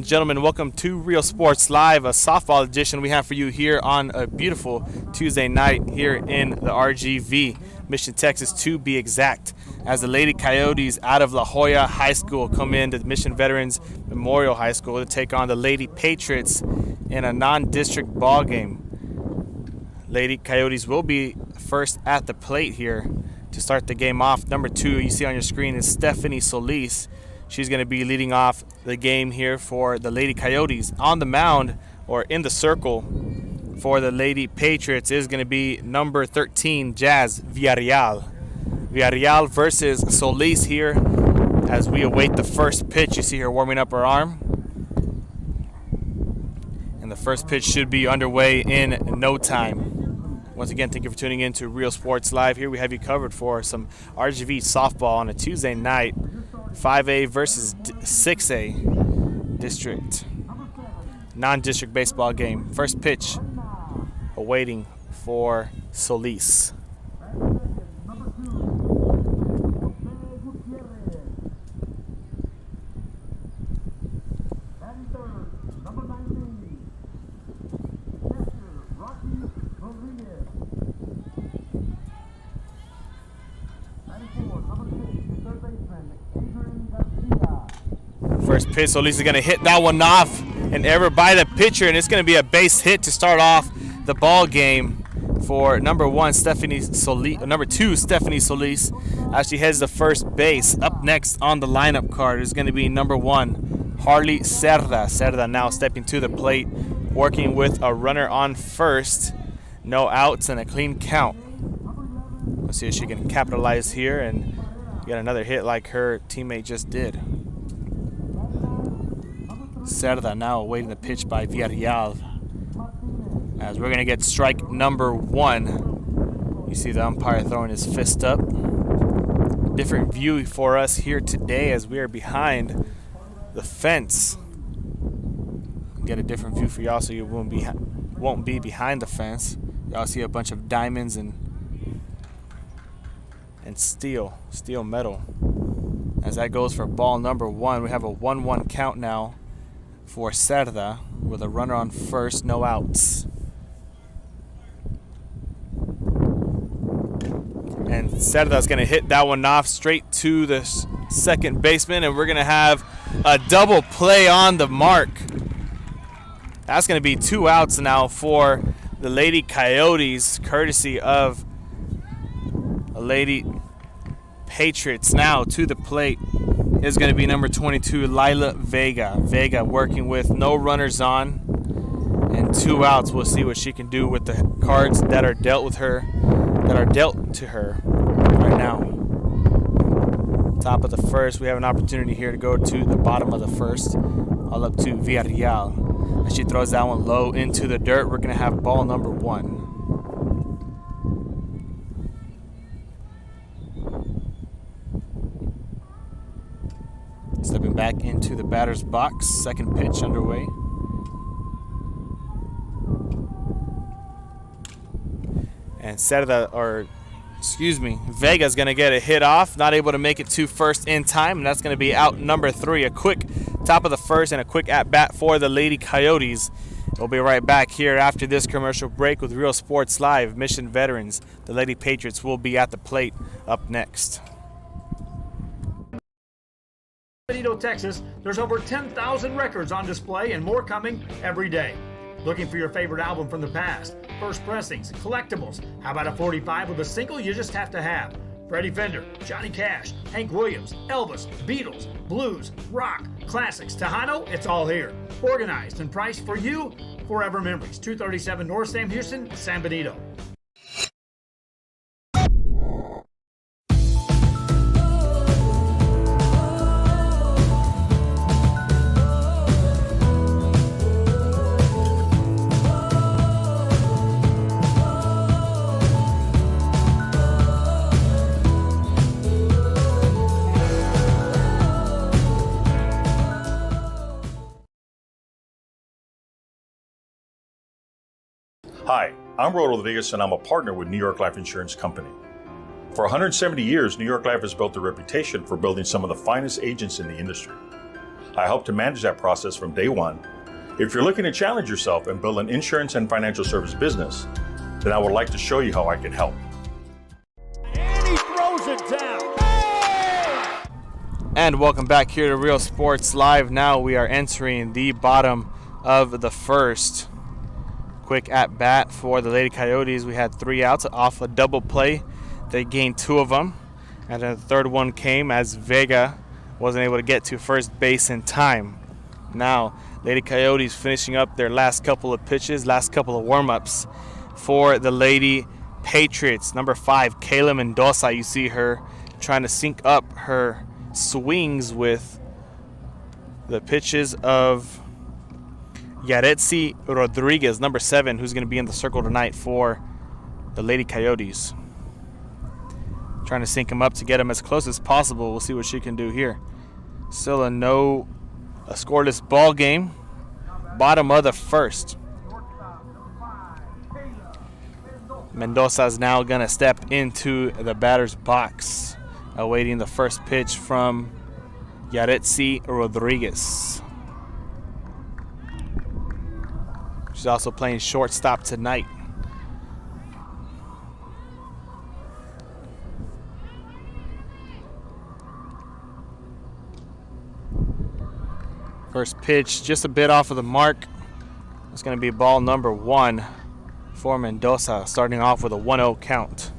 Gentlemen, welcome to Real Sports Live, a softball edition we have for you here on a beautiful Tuesday night here in the RGV, Mission, Texas, to be exact, as the Lady Coyotes out of La Joya High School come into Mission Veterans Memorial High School to take on the Lady Patriots in a non-district ball game. Lady Coyotes will be first at the plate here to start the game off. Number 2 you see on your screen is Stephanie Solis. She's going to be leading off the game here for the Lady Coyotes. On the mound, or in the circle, for the Lady Patriots is going to be number 13, Jazz Villarreal. Villarreal versus Solis here as we await the first pitch. You see her warming up her arm. And the first pitch should be underway in no time. Once again, thank you for tuning in to Real Sports Live. Here we have you covered for some RGV softball on a Tuesday night. 5A versus 6A district, non-district baseball game. First pitch awaiting for Solis. First pitch, Solis is going to hit that one off and ever by the pitcher, and it's going to be a base hit to start off the ball game for number 2, Stephanie Solis, as she heads to first base. Up next on the lineup card is going to be number 1, Harley Cerda. Cerda now stepping to the plate, working with a runner on first, no outs and a clean count. Let's see if she can capitalize here and get another hit like her teammate just did. Cerda now awaiting the pitch by Villarreal, as we're going to get strike number 1. You see the umpire throwing his fist up. Different view for us here today as we are behind the fence. Get a different view for y'all so you won't be behind the fence. Y'all see a bunch of diamonds and steel metal. As that goes for ball number 1, we have a 1-1 count now for Cerda with a runner on first, no outs. And Cerda's going to hit that one off straight to the second baseman, and we're going to have a double play on the mark. That's going to be 2 outs now for the Lady Coyotes, courtesy of the Lady Patriots. Now to the plate is going to be number 22, Lila Vega. Vega working with no runners on and 2 outs. We'll see what she can do with the cards that are dealt to her right now. Top of the first, we have an opportunity here to go to the bottom of the first, all up to Villarreal. As she throws that one low into the dirt, we're going to have ball number 1. Stepping back into the batter's box, second pitch underway. And Vega's going to get a hit off, not able to make it to first in time, and that's going to be out number 3. A quick top of the first and a quick at-bat for the Lady Coyotes. We'll be right back here after this commercial break with Real Sports Live. Mission Veterans, the Lady Patriots, will be at the plate up next. Texas, there's over 10,000 records on display and more coming every day. Looking for your favorite album from the past? First pressings, collectibles. How about a 45 with a single you just have to have? Freddie Fender, Johnny Cash, Hank Williams, Elvis, Beatles, blues, rock, classics, Tejano, it's all here. Organized and priced for you. Forever Memories, 237 North Sam Houston, San Benito. Hi, I'm Rodo Rodriguez, and I'm a partner with New York Life Insurance Company. For 170 years, New York Life has built a reputation for building some of the finest agents in the industry. I help to manage that process from day one. If you're looking to challenge yourself and build an insurance and financial service business, then I would like to show you how I can help. And he throws it down. And welcome back here to Real Sports Live. Now we are entering the bottom of the first. Quick at bat for the Lady Coyotes. We had 3 outs off a double play. They gained 2 of them. And then the third one came as Vega wasn't able to get to first base in time. Now, Lady Coyotes finishing up their last couple of pitches, last couple of warm-ups for the Lady Patriots. Number 5, Kayla Mendoza. You see her trying to sync up her swings with the pitches of Yaretsi Rodriguez, number 7, who's going to be in the circle tonight for the Lady Coyotes. Trying to sync him up to get him as close as possible. We'll see what she can do here. Still a scoreless ball game. Bottom of the first. Mendoza is now going to step into the batter's box, awaiting the first pitch from Yaretsi Rodriguez. She's also playing shortstop tonight. First pitch just a bit off of the mark. It's going to be ball number 1 for Mendoza, starting off with a 1-0 count.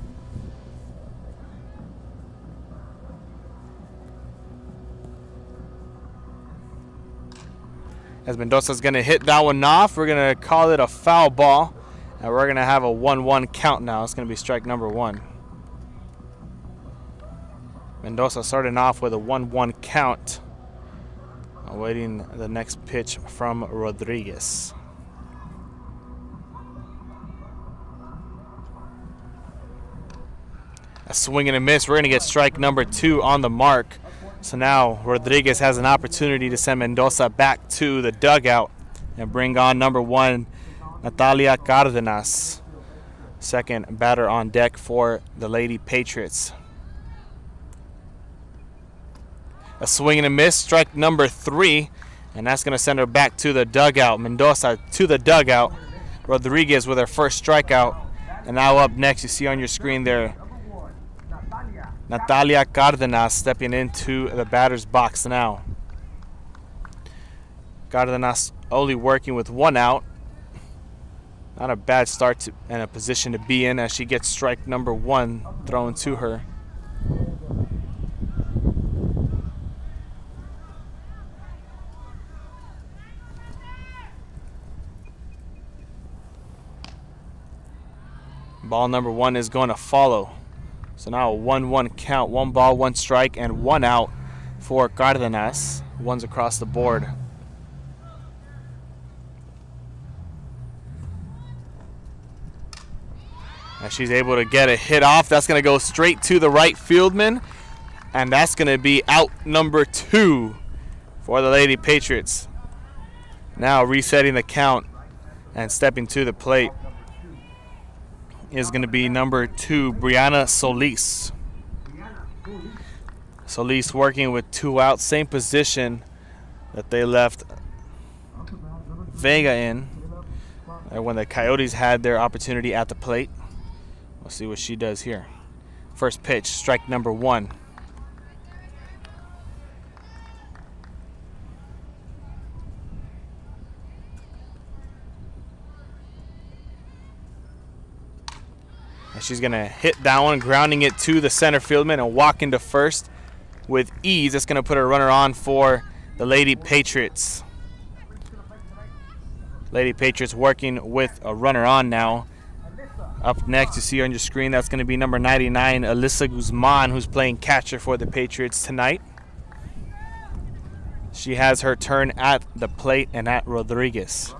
As Mendoza's going to hit that one off, we're going to call it a foul ball, and we're going to have a 1-1 count now. It's going to be strike number 1. Mendoza starting off with a 1-1 count, awaiting the next pitch from Rodriguez. A swing and a miss. We're going to get strike number 2 on the mark. So now Rodriguez has an opportunity to send Mendoza back to the dugout and bring on number 1, Natalia Cardenas, second batter on deck for the Lady Patriots. A swing and a miss, strike number 3, and that's going to send her back to the dugout. Mendoza to the dugout. Rodriguez with her first strikeout. And now up next, you see on your screen there, Natalia Cardenas stepping into the batter's box now. Cardenas only working with 1 out. Not a bad start and a position to be in as she gets strike number 1 thrown to her. Ball number 1 is going to follow. So now a 1-1 count, 1 ball, 1 strike, and 1 out for Cardenas. 1's across the board. And she's able to get a hit off. That's going to go straight to the right fieldman. And that's going to be out number 2 for the Lady Patriots. Now resetting the count and stepping to the plate is going to be number 2, Brianna Solis. Solis working with 2 outs, same position that they left Vega in when the Coyotes had their opportunity at the plate. We'll see what she does here. First pitch, strike number 1. And she's going to hit that one, grounding it to the center fieldman and walk into first with ease. That's going to put a runner on for the Lady Patriots. Lady Patriots working with a runner on now. Up next, you see on your screen, that's going to be number 99, Alyssa Guzman, who's playing catcher for the Patriots tonight. She has her turn at the plate and at Rodriguez.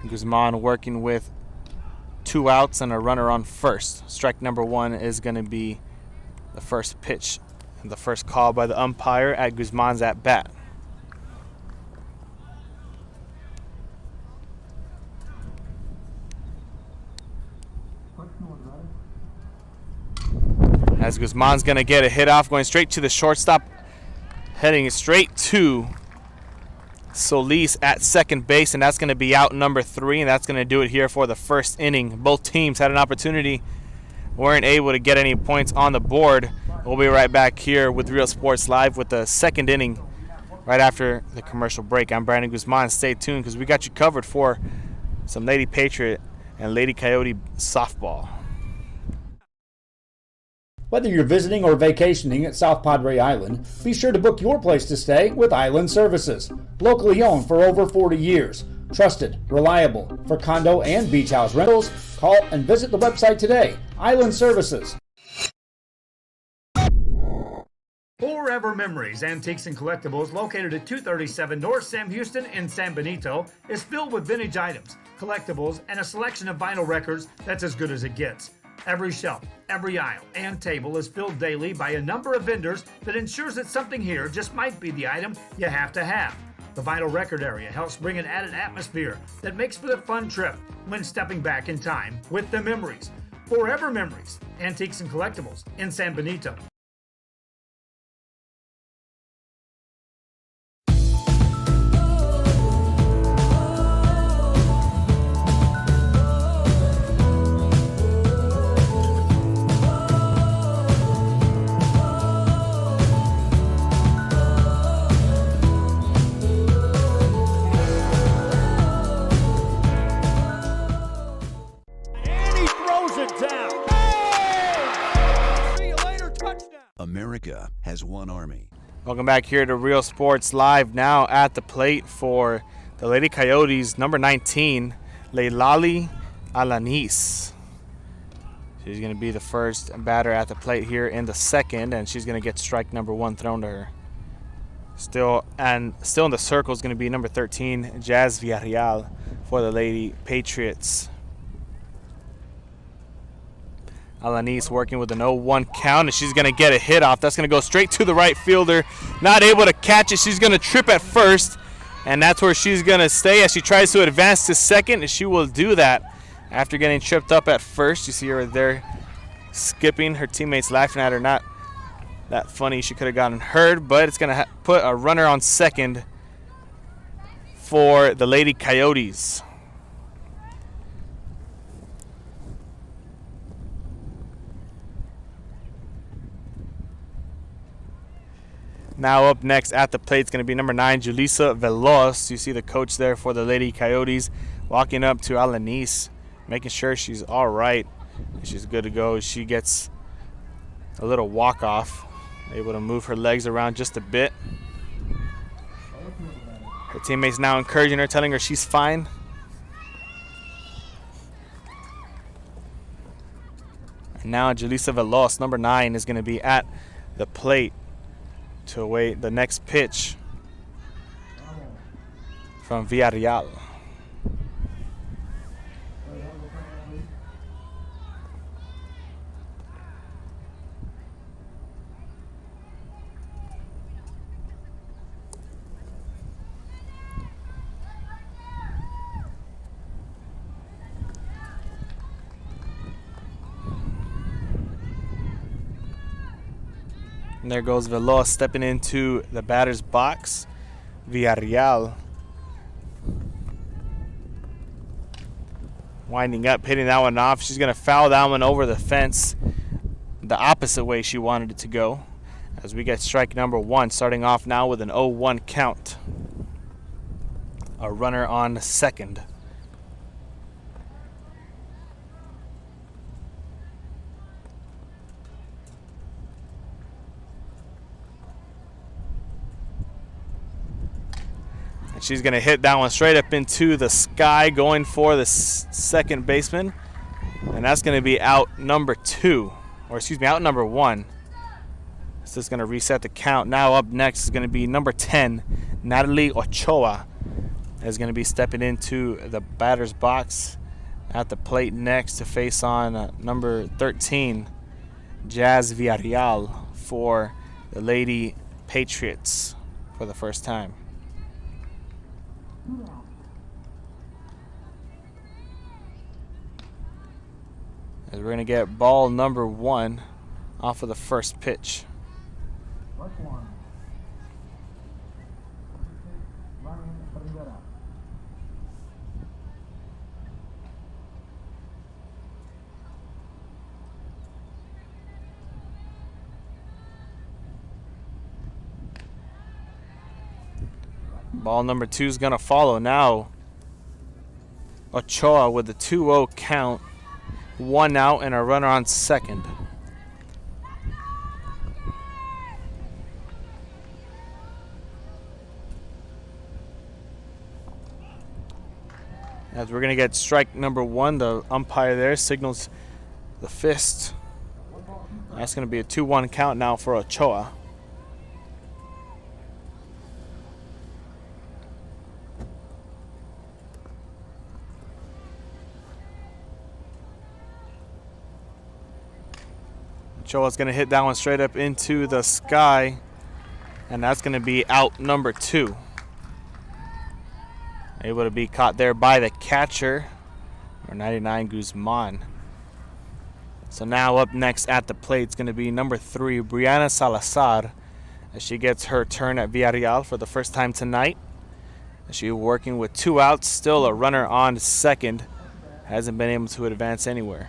Guzman working with 2 outs and a runner on first. Strike number 1 is going to be the first pitch and the first call by the umpire at Guzman's at bat. as Guzman's going to get a hit off, going straight to the shortstop, heading straight to Solis at second base, and that's going to be out number 3, and that's going to do it here for the first inning. Both teams had an opportunity, weren't able to get any points on the board. We'll be right back here with Real Sports Live with the second inning right after the commercial break. I'm Brandon Guzman. Stay tuned because we got you covered for some Lady Patriot and Lady Coyote softball. Whether you're visiting or vacationing at South Padre Island, be sure to book your place to stay with Island Services. Locally owned for over 40 years. Trusted, reliable for condo and beach house rentals. Call and visit the website today. Island Services. Forever Memories, Antiques and Collectibles, located at 237 North Sam Houston in San Benito, is filled with vintage items, collectibles, and a selection of vinyl records that's as good as it gets. Every shelf, every aisle, and table is filled daily by a number of vendors that ensures that something here just might be the item you have to have. The vinyl record area helps bring an added atmosphere that makes for the fun trip when stepping back in time with the memories. Forever Memories, Antiques and Collectibles in San Benito. America has one army. Welcome back here to Real Sports Live. Now at the plate for the Lady Coyotes, number 19, Leilani Alanis. She's going to be the first batter at the plate here in the second, and she's going to get strike number 1 thrown to her. Still in the circle is going to be number 13, Jazz Villarreal for the Lady Patriots. Alanis working with an 0-1 count, and she's going to get a hit off. That's going to go straight to the right fielder. Not able to catch it. She's going to trip at first, and that's where she's going to stay as she tries to advance to second, and she will do that after getting tripped up at first. You see her there skipping. Her teammates laughing at her. Not that funny. She could have gotten hurt, but it's going to put a runner on second for the Lady Coyotes. Now up next at the plate is going to be number 9, Julissa Veloz. You see the coach there for the Lady Coyotes walking up to Alanis, making sure she's all right. She's good to go. She gets a little walk-off, able to move her legs around just a bit. Her teammates now encouraging her, telling her she's fine. And now Julissa Veloz, number 9, is going to be at the plate to await the next pitch from Villarreal. And there goes Veloz stepping into the batter's box. Villarreal winding up, hitting that one off. She's going to foul that one over the fence the opposite way she wanted it to go, as we get strike number 1, starting off now with an 0-1 count. A runner on second. And she's going to hit that one straight up into the sky, going for the second baseman. And that's going to be out number 2, or excuse me, out number 1. This is going to reset the count. Now up next is going to be number 10, Natalie Ochoa, is going to be stepping into the batter's box at the plate next to face on number 13, Jazz Villarreal for the Lady Patriots for the first time. As we're going to get ball number 1 off of the first pitch. Ball number 2 is going to follow now. Ochoa with the 2-0 count. 1 out and a runner on second. As we're going to get strike number 1, the umpire there signals the fist. That's going to be a 2-1 count now for Ochoa. Ochoa's going to hit that one straight up into the sky, and that's going to be out number 2. Able to be caught there by the catcher, or 99 Guzman. So now up next at the plate is going to be number 3, Brianna Salazar, as she gets her turn at Villarreal for the first time tonight. She's working with 2 outs, still a runner on second. Hasn't been able to advance anywhere.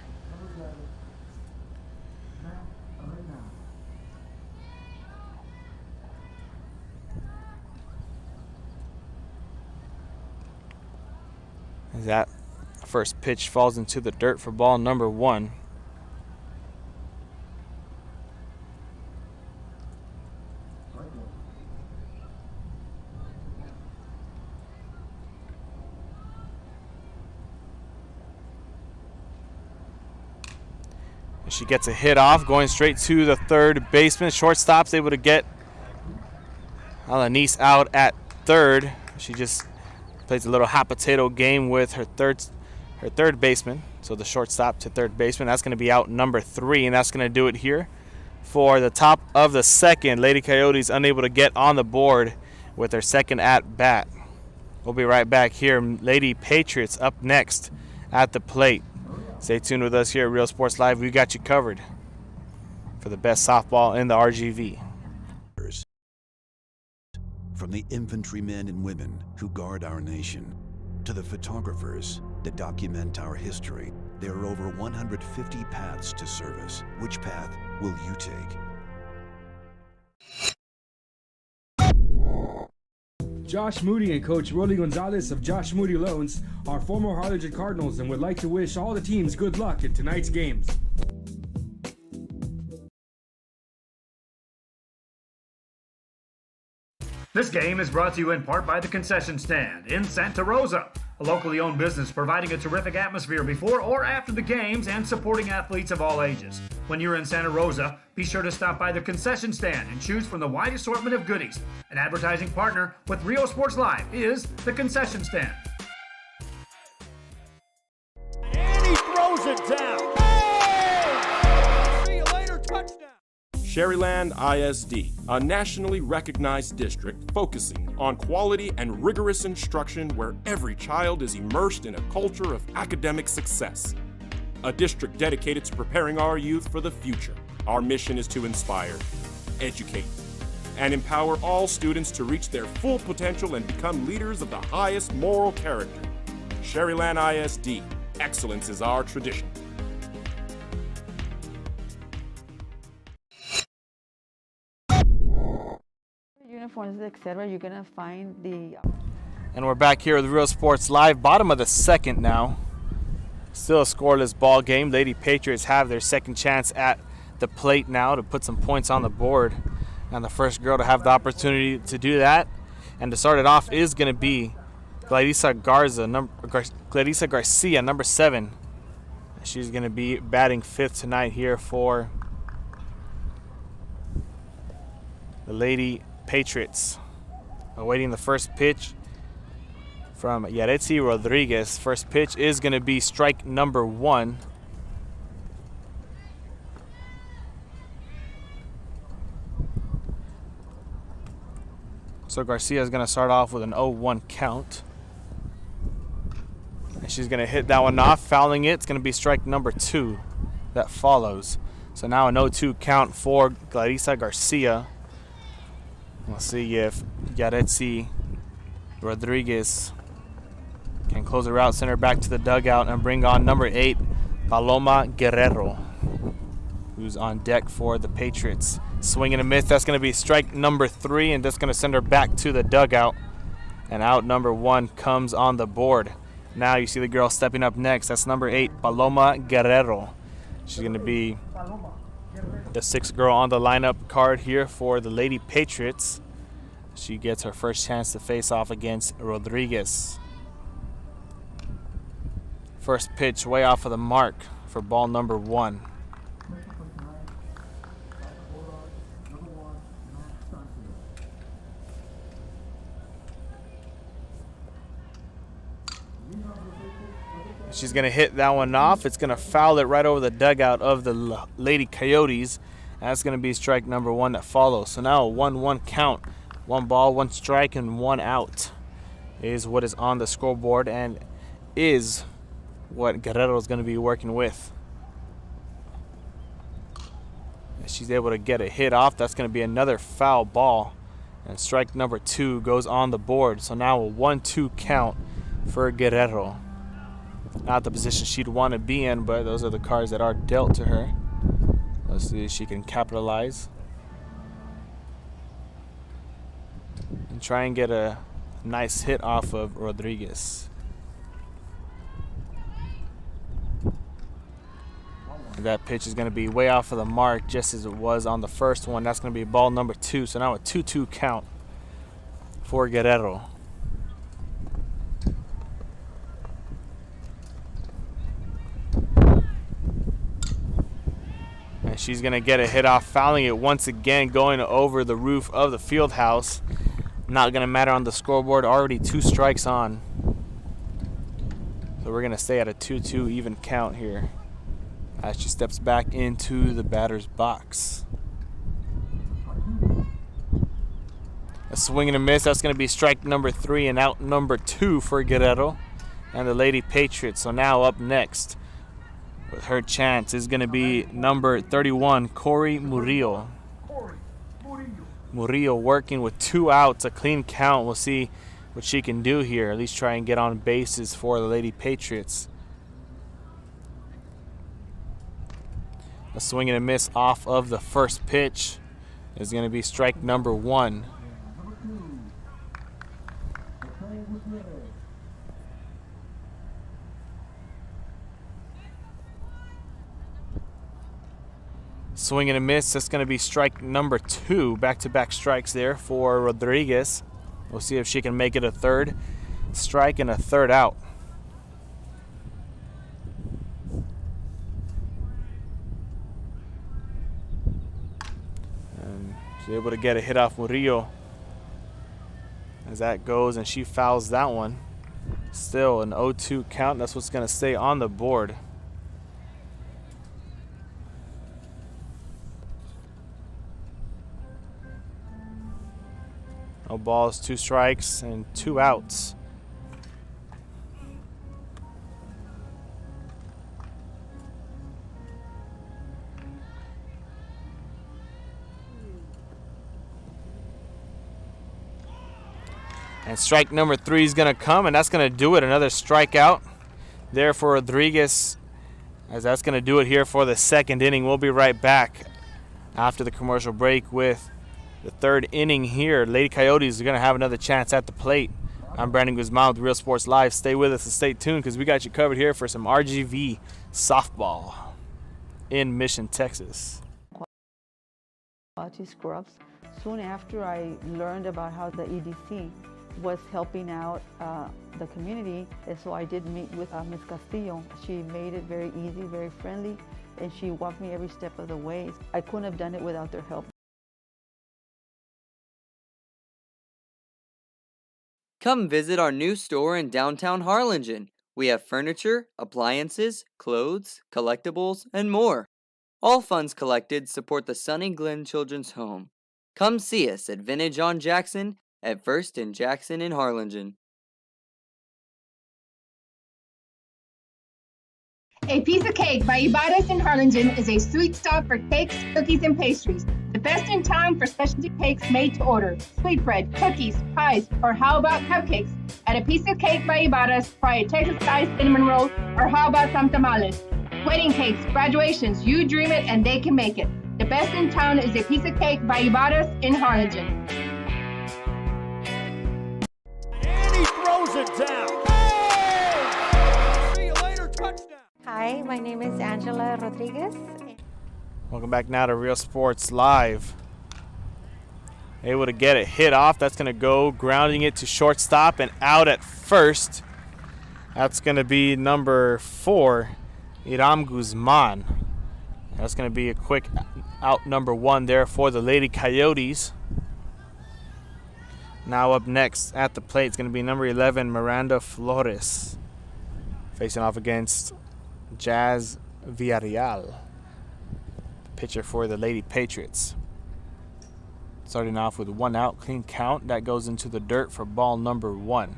As that first pitch falls into the dirt for ball number 1. She gets a hit off, going straight to the third baseman. Shortstop's able to get Alanis out at third. She just plays a little hot potato game with her third baseman. So the shortstop to third baseman. That's going to be out number 3, and that's going to do it here for the top of the second. Lady Coyotes unable to get on the board with their second at bat. We'll be right back here. Lady Patriots up next at the plate. Stay tuned with us here at Real Sports Live. We got you covered for the best softball in the RGV. From the infantrymen and women who guard our nation, to the photographers that document our history, there are over 150 paths to service. Which path will you take? Josh Moody and Coach Rolly Gonzalez of Josh Moody Loans are former Harlingen Cardinals and would like to wish all the teams good luck in tonight's games. This game is brought to you in part by the Concession Stand in Santa Rosa, a locally owned business providing a terrific atmosphere before or after the games and supporting athletes of all ages. When you're in Santa Rosa, be sure to stop by the Concession Stand and choose from the wide assortment of goodies. An advertising partner with Rio Sports Live is the Concession Stand. And he throws it down. Hey! See you later, touchdown. Sherryland ISD, a nationally recognized district focusing on quality and rigorous instruction where every child is immersed in a culture of academic success. A district dedicated to preparing our youth for the future. Our mission is to inspire, educate, and empower all students to reach their full potential and become leaders of the highest moral character. Sherryland ISD, excellence is our tradition. Uniforms, etc. You're gonna find the. And we're back here with Real Sports Live, bottom of the second now. Still a scoreless ball game. Lady Patriots have their second chance at the plate now to put some points on the board. And the first girl to have the opportunity to do that and to start it off is going to be Clarissa Garcia, number 7. She's going to be batting 5th tonight here for the Lady Patriots. Awaiting the first pitch from Yaretsi Rodriguez. First pitch is going to be strike number 1. So Garcia is going to start off with an 0-1 count. And she's going to hit that one off, fouling it. It's going to be strike number 2 that follows. So now an 0-2 count for Clarissa Garcia. We'll see if Yaretsi Rodriguez can close her out, send her back to the dugout, and bring on number 8, Paloma Guerrero, who's on deck for the Patriots. Swing and a miss. That's going to be strike number 3, and that's going to send her back to the dugout. And out number 1 comes on the board. Now you see the girl stepping up next. That's number 8, Paloma Guerrero. She's going to be the 6th girl on the lineup card here for the Lady Patriots. She gets her first chance to face off against Rodriguez. First pitch way off of the mark for ball number 1. She's going to hit that one off. It's going to foul it right over the dugout of the Lady Coyotes. That's going to be strike number 1 that follows. So now a 1-1 count. 1 ball, 1 strike, and 1 out is what is on the scoreboard and is what Guerrero is going to be working with. If she's able to get a hit off, that's going to be another foul ball. And strike number 2 goes on the board. So now a 1-2 count for Guerrero. Not the position she'd want to be in, but those are the cards that are dealt to her. Let's see if she can capitalize and try and get a nice hit off of Rodriguez. And that pitch is going to be way off of the mark, just as it was on the first one. That's going to be ball number 2. So now a 2-2 count for Guerrero. And she's going to get a hit off, fouling it once again, going over the roof of the field house. Not going to matter on the scoreboard. Already 2 strikes on. So we're going to stay at a 2-2 even count here as she steps back into the batter's box. A swing and a miss. That's going to be strike number 3 and out number 2 for Guerrero and the Lady Patriots. So now up next with her chance is going to be number 31, Corey Murillo. Murillo working with 2 outs, a clean count. We'll see what she can do here. At least try and get on bases for the Lady Patriots. A swing and a miss off of the first pitch is going to be strike number 1. Swing and a miss. That's going to be strike number 2. Back-to-back strikes there for Rodriguez. We'll see if she can make it a 3rd strike and a 3rd out. And she's able to get a hit off Murillo as that goes, and she fouls that one. Still an 0-2 count. That's what's going to stay on the board. No balls, 2 strikes, and 2 outs. And strike number 3 is going to come, and that's going to do it. Another strikeout there for Rodriguez, as that's going to do it here for the 2nd inning. We'll be right back after the commercial break with the 3rd inning here. Lady Coyotes are going to have another chance at the plate. I'm Brandon Guzman with Real Sports Live. Stay with us and stay tuned because we got you covered here for some RGV softball in Mission, Texas. Quality scrubs. Soon after I learned about how the EDC was helping out the community, and so I did meet with Ms. Castillo. She made it very easy, very friendly, and she walked me every step of the way. I couldn't have done it without their help. Come visit our new store in downtown Harlingen. We have furniture, appliances, clothes, collectibles, and more. All funds collected support the Sunny Glen Children's Home. Come see us at Vintage on Jackson at First and Jackson in Harlingen. A Piece of Cake by Ibarra's in Harlingen is a sweet stop for cakes, cookies, and pastries. The best in town for specialty cakes made to order. Sweetbread, cookies, pies, or how about cupcakes? At A Piece of Cake by Ibarra's, try a Texas-style cinnamon roll, or how about some tamales? Wedding cakes, graduations, you dream it and they can make it. The best in town is A Piece of Cake by Ibarra's in Harlingen. And he throws it down. Oh! See you later, touchdown. Hi, my name is Angela Rodriguez. Welcome back now to Real Sports Live. Able to get it hit off. That's going to go grounding it to shortstop and out at first. That's going to be number 4, Iram Guzman. That's going to be a quick out number 1 there for the Lady Coyotes. Now up next at the plate is going to be number 11, Miranda Flores, facing off against Jazz Villarreal, pitcher for the Lady Patriots. Starting off with 1 out, clean count. That goes into the dirt for ball number 1.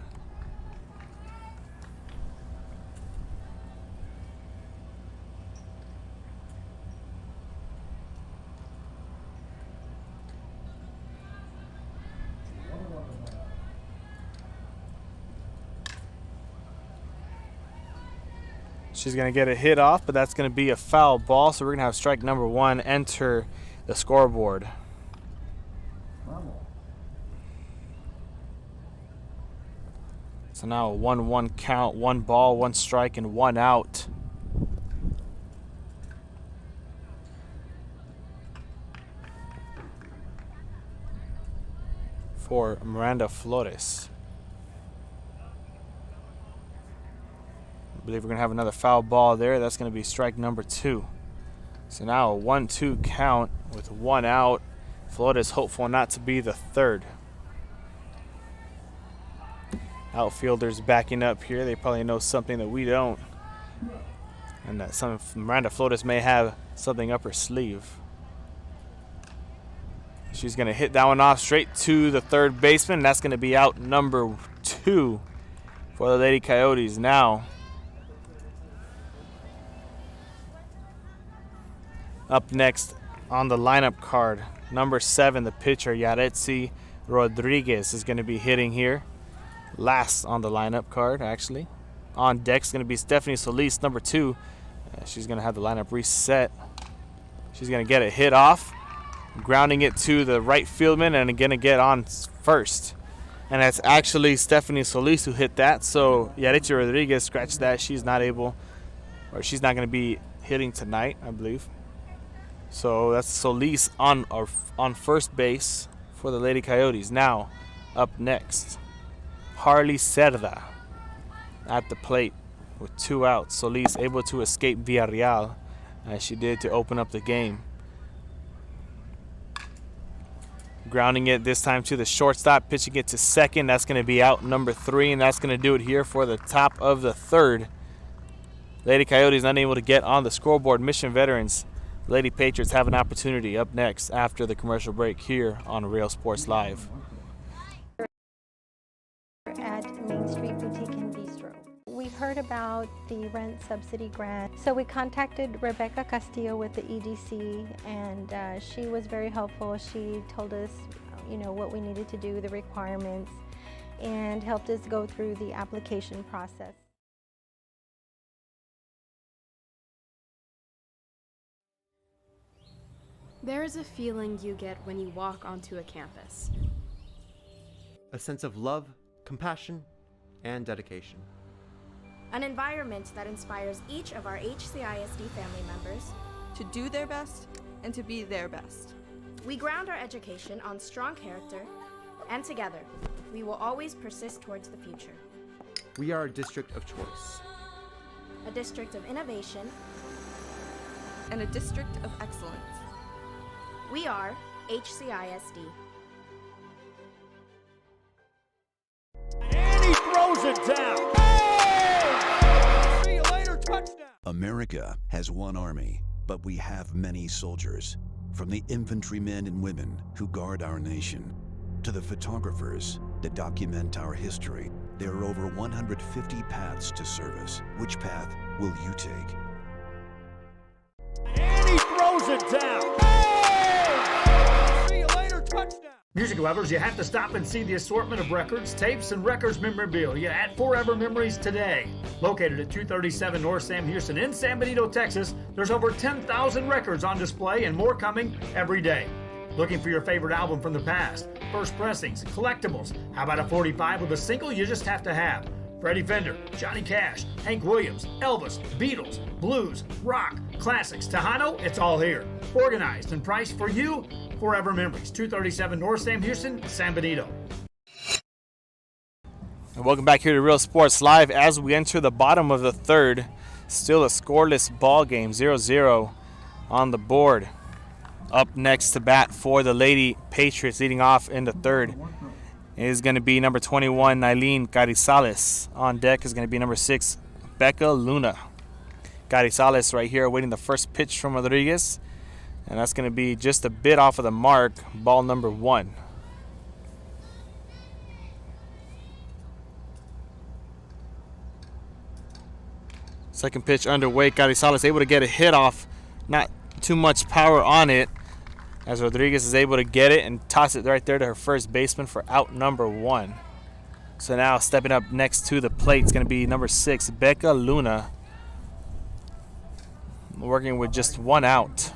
She's going to get a hit off, but that's going to be a foul ball, so we're going to have strike number 1 enter the scoreboard. So now a 1-1 count, 1 ball, 1 strike, and 1 out. For Miranda Flores. I believe we're going to have another foul ball there. That's going to be strike number 2. So now a 1-2 count with 1 out. Flores hopeful not to be the third. Outfielders backing up here. They probably know something that we don't. And that some Miranda Flores may have something up her sleeve. She's going to hit that one off straight to the third baseman. That's going to be out number 2 for the Lady Coyotes. Now up next on the lineup card, number 7, the pitcher Yaretsi Rodriguez is going to be hitting here. Last on the lineup card, actually. On deck is going to be Stephanie Solis, number 2. She's going to have the lineup reset. She's going to get a hit off, grounding it to the right fieldman, and going to get on first. And that's actually Stephanie Solis who hit that. So Yaretsi Rodriguez scratched that. She's not able, or she's not going to be hitting tonight, I believe. So that's Solis on first base for the Lady Coyotes. Now, up next, Harley Cerda at the plate with 2 outs. Solis able to escape Villarreal as she did to open up the game. Grounding it this time to the shortstop, pitching it to second. That's going to be out number 3, and that's going to do it here for the top of the third. Lady Coyotes unable to get on the scoreboard. Mission Veterans, Lady Patriots have an opportunity up next after the commercial break here on Real Sports Live. At Main Street Boutique and Bistro. We heard about the rent subsidy grant, so we contacted Rebecca Castillo with the EDC, and she was very helpful. She told us, what we needed to do, the requirements, and helped us go through the application process. There is a feeling you get when you walk onto a campus. A sense of love, compassion, and dedication. An environment that inspires each of our HCISD family members to do their best and to be their best. We ground our education on strong character, and together, we will always persist towards the future. We are a district of choice. A district of innovation. And a district of excellence. We are HCISD. And he throws it down. Oh! See you later, touchdown. America has one army, but we have many soldiers. From the infantrymen and women who guard our nation, to the photographers that document our history, there are over 150 paths to service. Which path will you take? throws it down. Hey! See you later, touchdown. Music lovers, you have to stop and see the assortment of records, tapes, and records memorabilia at Forever Memories today. Located at 237 North Sam Houston in San Benito, Texas, there's over 10,000 records on display and more coming every day. Looking for your favorite album from the past, first pressings, collectibles. How about a 45 with a single you just have to have? Freddie Fender, Johnny Cash, Hank Williams, Elvis, Beatles, blues, rock, classics, Tejano, it's all here. Organized and priced for you. Forever Memories, 237 North Sam Houston, San Benito. And welcome back here to Real Sports Live as we enter the bottom of the third. Still a scoreless ball game, 0-0 on the board. Up next to bat for the Lady Patriots, leading off in the third, is going to be number 21, Nailin Carizales. On deck is going to be number 6, Becca Luna. Carizales right here awaiting the first pitch from Rodriguez. And that's going to be just a bit off of the mark, ball number 1. Second pitch underway. Carizales able to get a hit off. Not too much power on it, as Rodriguez is able to get it and toss it right there to her first baseman for out number 1. So now stepping up next to the plate is going to be number 6, Becca Luna, working with just 1 out.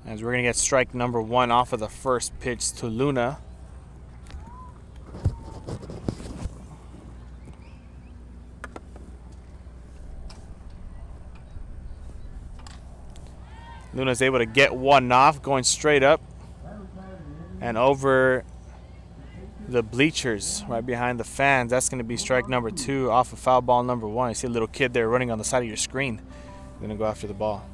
As we're going to get strike number 1 off of the first pitch to Luna. Luna's able to get 1 off, going straight up and over the bleachers right behind the fans. That's going to be strike number 2 off of foul ball number 1. You see a little kid there running on the side of your screen. Going to go after the ball.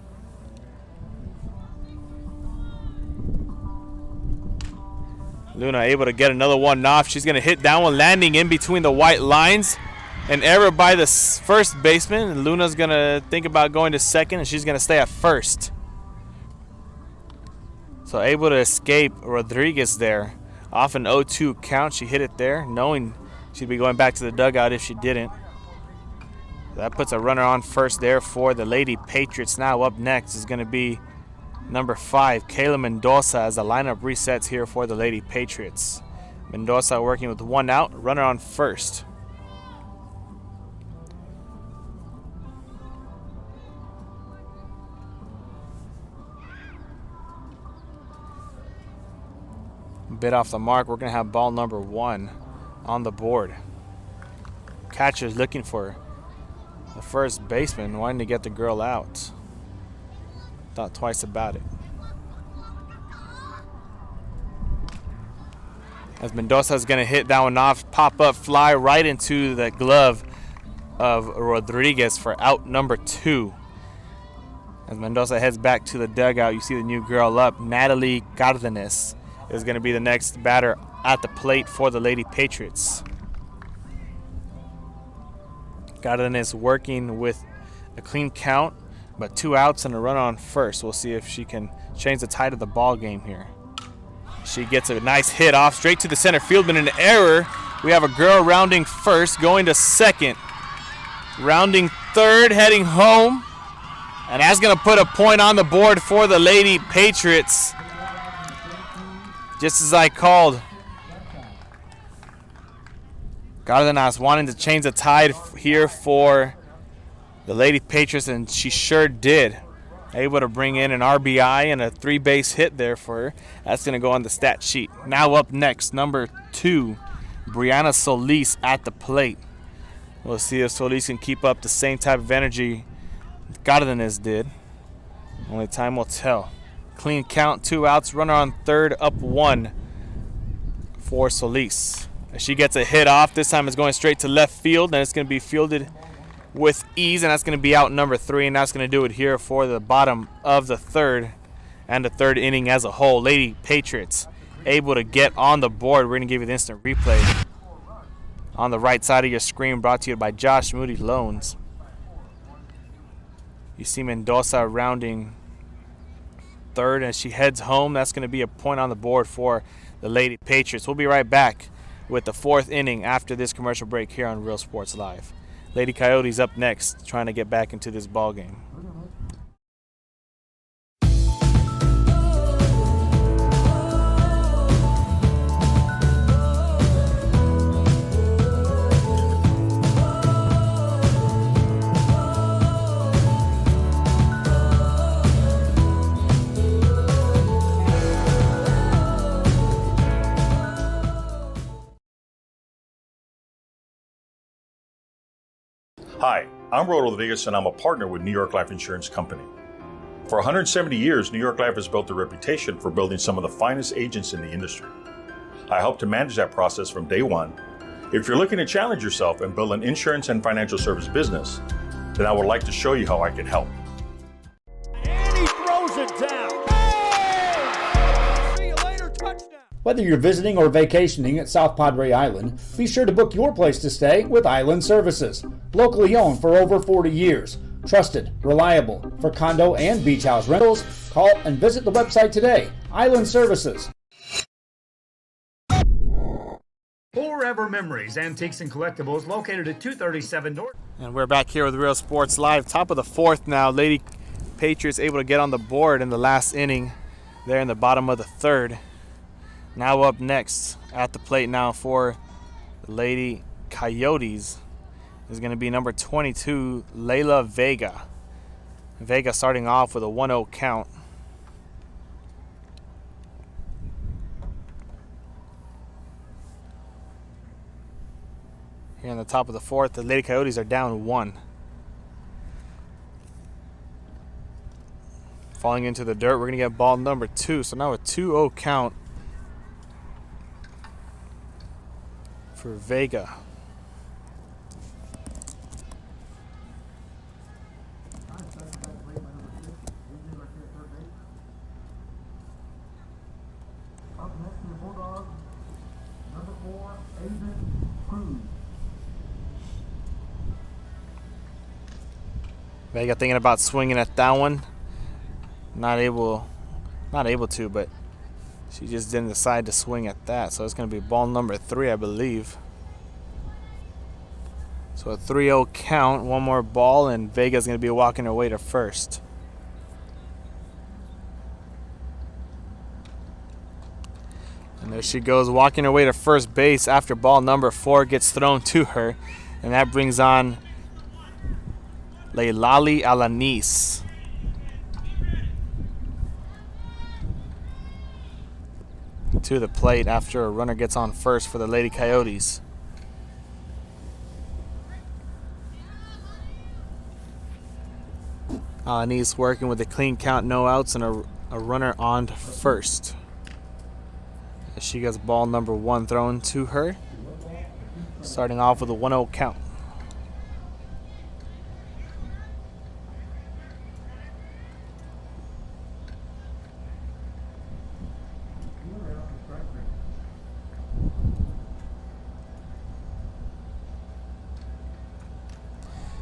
Luna able to get another 1 off. She's going to hit that one, landing in between the white lines. An error by the first baseman. And Luna's going to think about going to second, and she's going to stay at first. So able to escape Rodriguez there. Off an 0-2 count, she hit it there, knowing she'd be going back to the dugout if she didn't. That puts a runner on first there for the Lady Patriots. Now up next is going to be number 5, Kayla Mendoza, as the lineup resets here for the Lady Patriots. Mendoza working with 1 out, runner on first. Bit off the mark. We're going to have ball number 1 on the board. Catcher's looking for the first baseman, wanting to get the girl out. Thought twice about it. As Mendoza is going to hit that one off, pop up, fly right into the glove of Rodriguez for out number 2. As Mendoza heads back to the dugout, you see the new girl up, Natalie Cardenas, is going to be the next batter at the plate for the Lady Patriots. Cardenas working with a clean count, but 2 outs and a run on first. We'll see if she can change the tide of the ball game here. She gets a nice hit off straight to the center field, but an error. We have a girl rounding first, going to second, rounding third, heading home. And that's going to put a point on the board for the Lady Patriots. Just as I called. Cardenas wanting to change the tide here for the Lady Patriots, and she sure did. Able to bring in an RBI and a 3-base hit there for her. That's going to go on the stat sheet. Now up next, number 2, Brianna Solis at the plate. We'll see if Solis can keep up the same type of energy Cardenas did. Only time will tell. Clean count, 2 outs, runner on third, up 1 for Solis. As she gets a hit off, this time it's going straight to left field, and it's going to be fielded with ease, and that's going to be out number 3, and that's going to do it here for the bottom of the third and the third inning as a whole. Lady Patriots able to get on the board. We're going to give you the instant replay on the right side of your screen, brought to you by Josh Moody Loans. You see Mendoza rounding third, and she heads home. That's going to be a point on the board for the Lady Patriots. We'll be right back with the fourth inning after this commercial break here on Real Sports Live. Lady Coyotes up next, trying to get back into this ball game. Hi, I'm Rollo Rodriguez, and I'm a partner with New York Life Insurance Company. For 170 years, New York Life has built a reputation for building some of the finest agents in the industry. I help to manage that process from day one. If you're looking to challenge yourself and build an insurance and financial service business, then I would like to show you how I can help. And he throws it down. Hey! See you later, touchdown. Whether you're visiting or vacationing at South Padre Island, be sure to book your place to stay with Island Services. Locally owned for over 40 years. Trusted, reliable for condo and beach house rentals. Call and visit the website today. Island Services. Forever Memories, Antiques and Collectibles, located at 237 North. And we're back here with Real Sports Live. Top of the fourth now. Lady Patriots able to get on the board in the last inning there in the bottom of the third. Now up next at the plate now for the Lady Coyotes is going to be number 22, Layla Vega. Vega starting off with a 1-0 count. Here in the top of the fourth, the Lady Coyotes are down 1. Falling into the dirt, we're going to get ball number 2. So now a 2-0 count for Vega. Vega thinking about swinging at that one. Not able to, but she just didn't decide to swing at that. So it's going to be ball number 3, I believe. So a 3-0 count, one more ball, and Vega's going to be walking her way to first. And there she goes, walking her way to first base after ball number 4 gets thrown to her. And that brings on Leilani Alanis. To the plate after a runner gets on first for the Lady Coyotes. Alanis working with a clean count, no outs, and a runner on first. As she gets ball number 1 thrown to her. Starting off with a 1-0 count.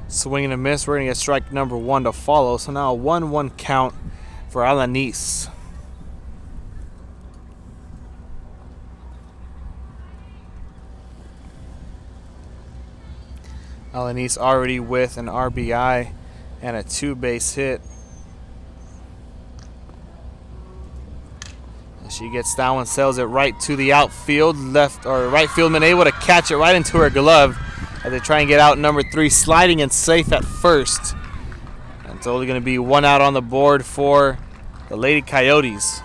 Swing and a miss. We're going to get strike number 1 to follow. So now a 1-1 count for Alanis. Alanis already with an RBI and a 2-base hit. And she gets that one, sails it right to the outfield. Right fieldman able to catch it right into her glove as they try and get out number 3, sliding and safe at first. And it's only going to be 1 out on the board for the Lady Coyotes.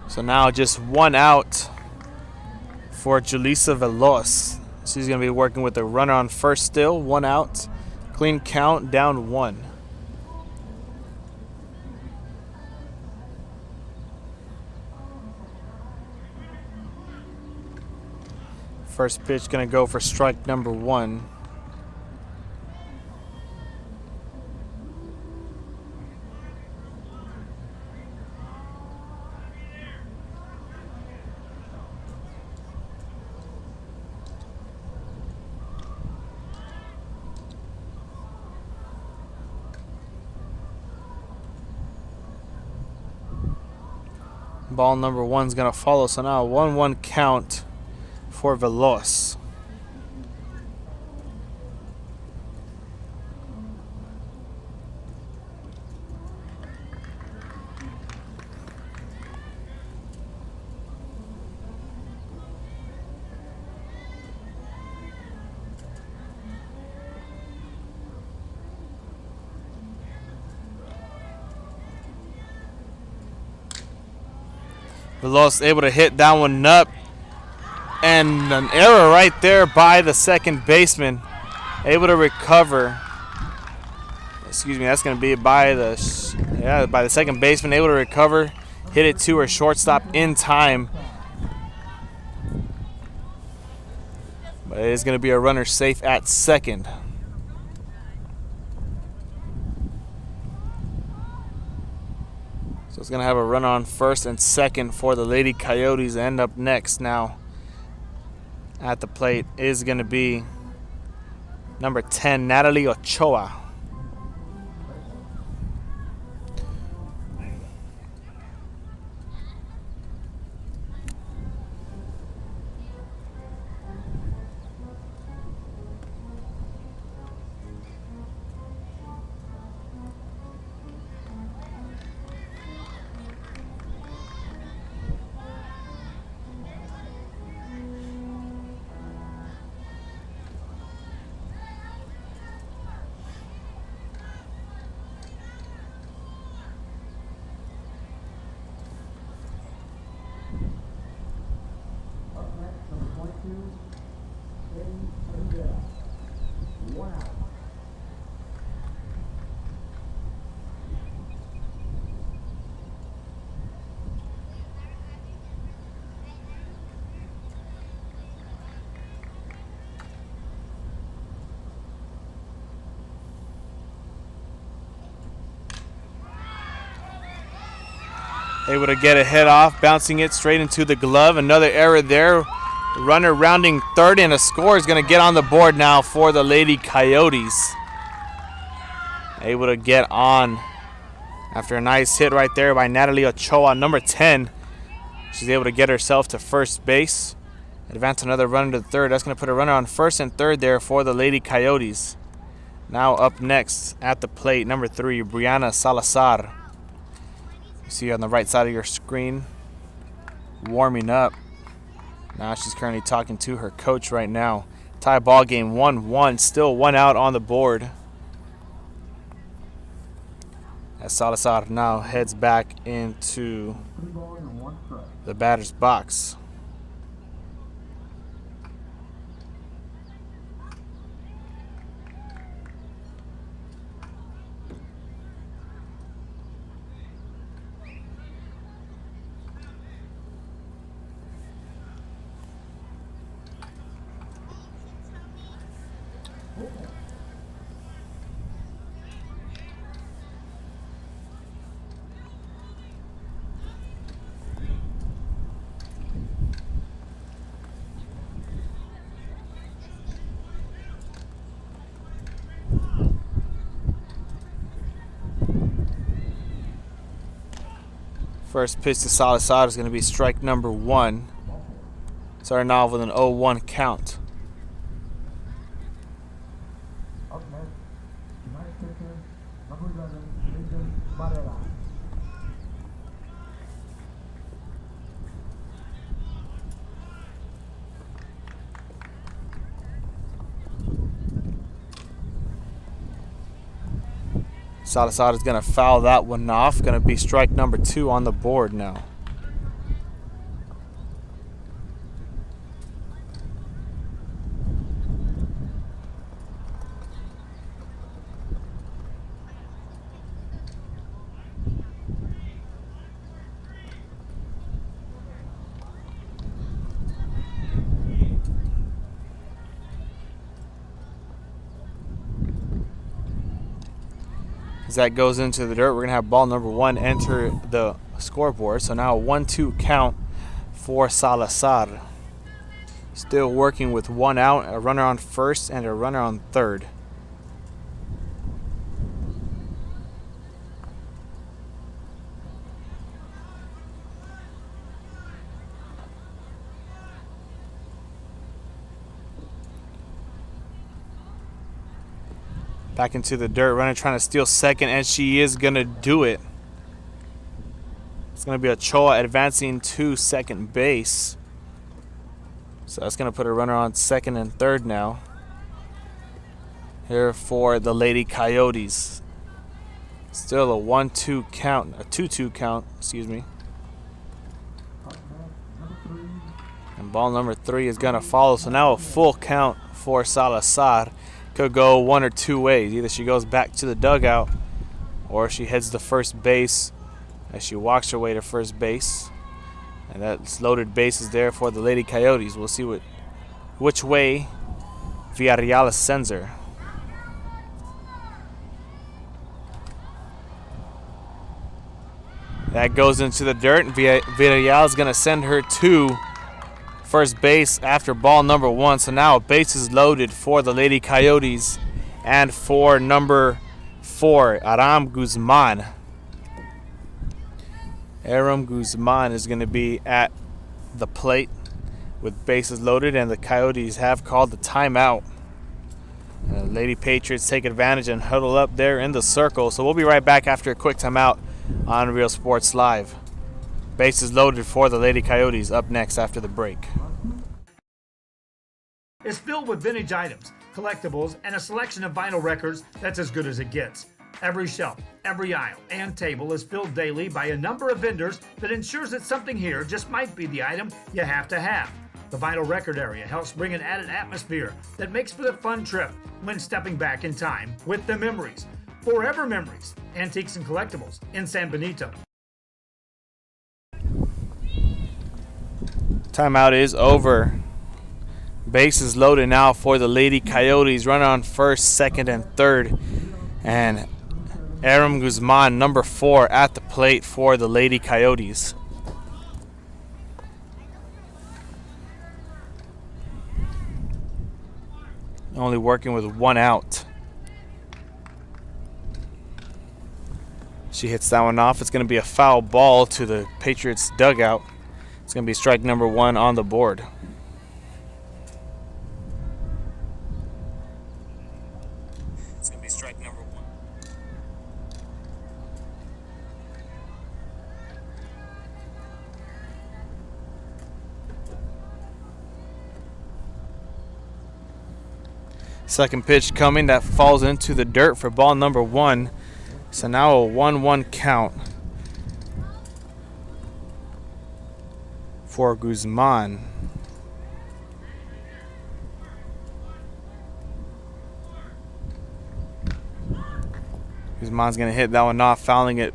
So now just 1 out for Julissa Veloz. She's going to be working with the runner on first still. 1 out. Clean count, down 1. First pitch going to go for strike number 1. Ball number 1's going to follow. So now 1-1 count for Veloz. Veloz able to hit that one up, and an error right there by the second baseman. Able to recover. Excuse me, that's going to be by the second baseman. Able to recover, hit it to her shortstop in time. But it is going to be a runner safe at second. So it's going to have a run on first and second for the Lady Coyotes. And up next now at the plate is going to be number 10, Natalie Ochoa. Able to get a head off, bouncing it straight into the glove. Another error there. Runner rounding third, and a score is going to get on the board now for the Lady Coyotes. Able to get on after a nice hit right there by Natalie Ochoa, number 10. She's able to get herself to first base. Advance another runner to third. That's going to put a runner on first and third there for the Lady Coyotes. Now up next at the plate, number 3, Brianna Salazar. You see on the right side of your screen, warming up. Now she's currently talking to her coach right now. Tie ball game 1-1, still 1 out on the board. As Salazar now heads back into the batter's box. First pitch to Salazar is going to be strike number 1. Starting off with an 0-1 count. Salazar is going to foul that one off. Going to be strike number 2 on the board now. As that goes into the dirt, we're going to have ball number 1 enter the scoreboard. So now a 1-2 count for Salazar. Still working with 1 out, a runner on first and a runner on third. Back into the dirt, runner trying to steal second, and she is going to do it. It's going to be Joya advancing to second base. So that's going to put a runner on second and third now. Here for the Lady Coyotes. Still a 1-2 count, a 2-2 count, excuse me. And ball number 3 is going to follow. So now a full count for Salazar. Could go one or two ways. Either she goes back to the dugout or she heads to first base as she walks her way to first base. And that's loaded bases there for the Lady Coyotes. We'll see which way Villarreal sends her. That goes into the dirt, and Villarreal is going to send her to first base after ball number 1. So now a base is loaded for the Lady Coyotes and for number 4, Aram Guzman. Aram Guzman is going to be at the plate with bases loaded, and the Coyotes have called the timeout. The Lady Patriots take advantage and huddle up there in the circle. So we'll be right back after a quick timeout on Real Sports Live. Bases loaded for the Lady Coyotes up next after the break. It's filled with vintage items, collectibles, and a selection of vinyl records that's as good as it gets. Every shelf, every aisle, and table is filled daily by a number of vendors that ensures that something here just might be the item you have to have. The vinyl record area helps bring an added atmosphere that makes for the fun trip when stepping back in time with the memories. Forever Memories, Antiques and Collectibles in San Benito. Timeout is over. Bases loaded now for the Lady Coyotes. Runner on first, second, and third. And Aram Guzman, number 4, at the plate for the Lady Coyotes. Only working with 1 out. She hits that one off. It's going to be a foul ball to the Patriots dugout. It's going to be strike number 1 on the board. It's going to be strike number 1. Second pitch coming, that falls into the dirt for ball number 1. So now a 1-1 count for Guzman. Guzman's going to hit that one off, fouling it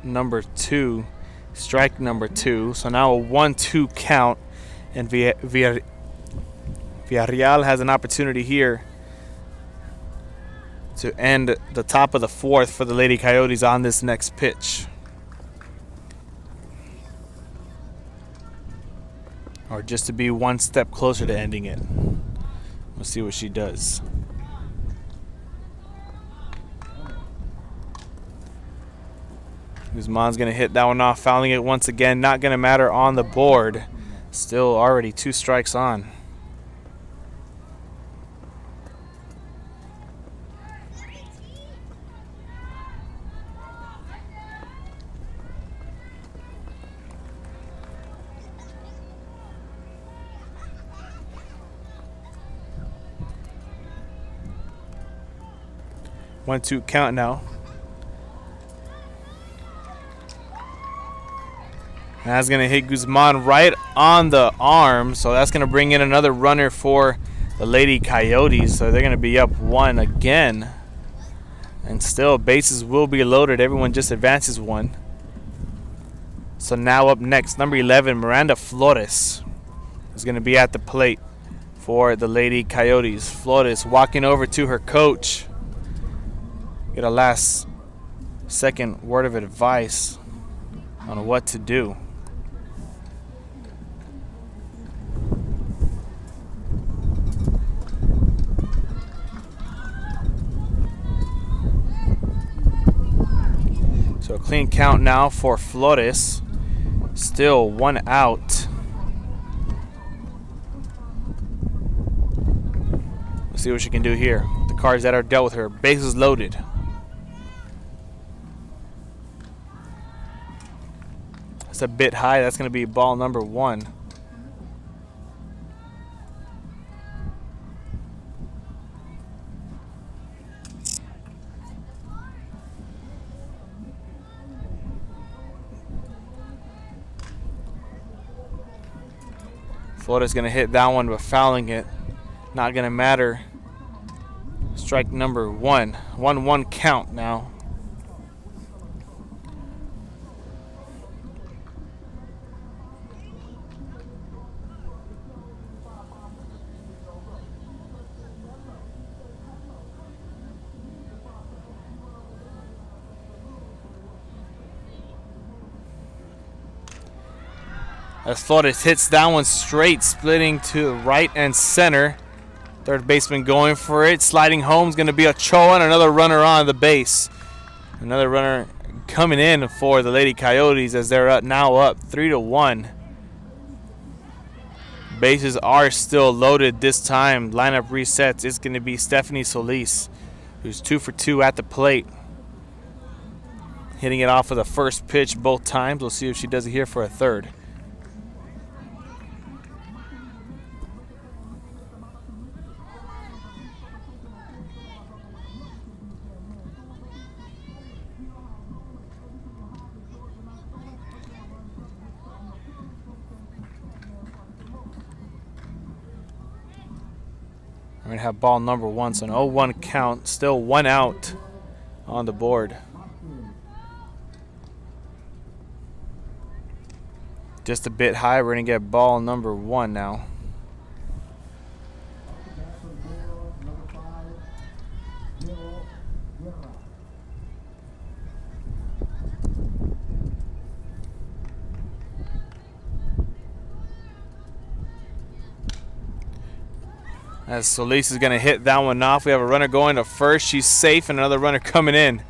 number 2, strike number 2. So now a 1-2 count, and Villarreal has an opportunity here to end the top of the 4th for the Lady Coyotes on this next pitch. Or just to be one step closer to ending it. We'll see what she does. Guzman's going to hit that one off, fouling it once again. Not going to matter on the board. Still already 2 strikes on. One-two count now. That's going to hit Guzman right on the arm. So that's going to bring in another runner for the Lady Coyotes. So they're going to be up 1 again. And still, bases will be loaded. Everyone just advances 1. So now up next, number 11, Miranda Flores is going to be at the plate for the Lady Coyotes. Flores walking over to her coach. Get a last second word of advice on what to do. So a clean count now for Flores. Still 1 out. Let's see what she can do here. The cards that are dealt with her. Bases loaded. That's a bit high. That's going to be ball number 1. Florida's going to hit that one, but fouling it. Not going to matter. Strike number 1. 1-1 count now. As Flores hits that one straight, splitting to right and center. Third baseman going for it. Sliding home is going to be Ochoa, and another runner on the base. Another runner coming in for the Lady Coyotes as they're now up 3-1. Bases are still loaded this time. Lineup resets. It's going to be Stephanie Solis, who's 2 for 2 at the plate. Hitting it off of the first pitch both times. We'll see if she does it here for a third. We're going to have ball number 1, so an 0-1 count. Still 1 out on the board. Just a bit high. We're going to get ball number 1 now. As Solis is going to hit that one off. We have a runner going to first. She's safe, and another runner coming in.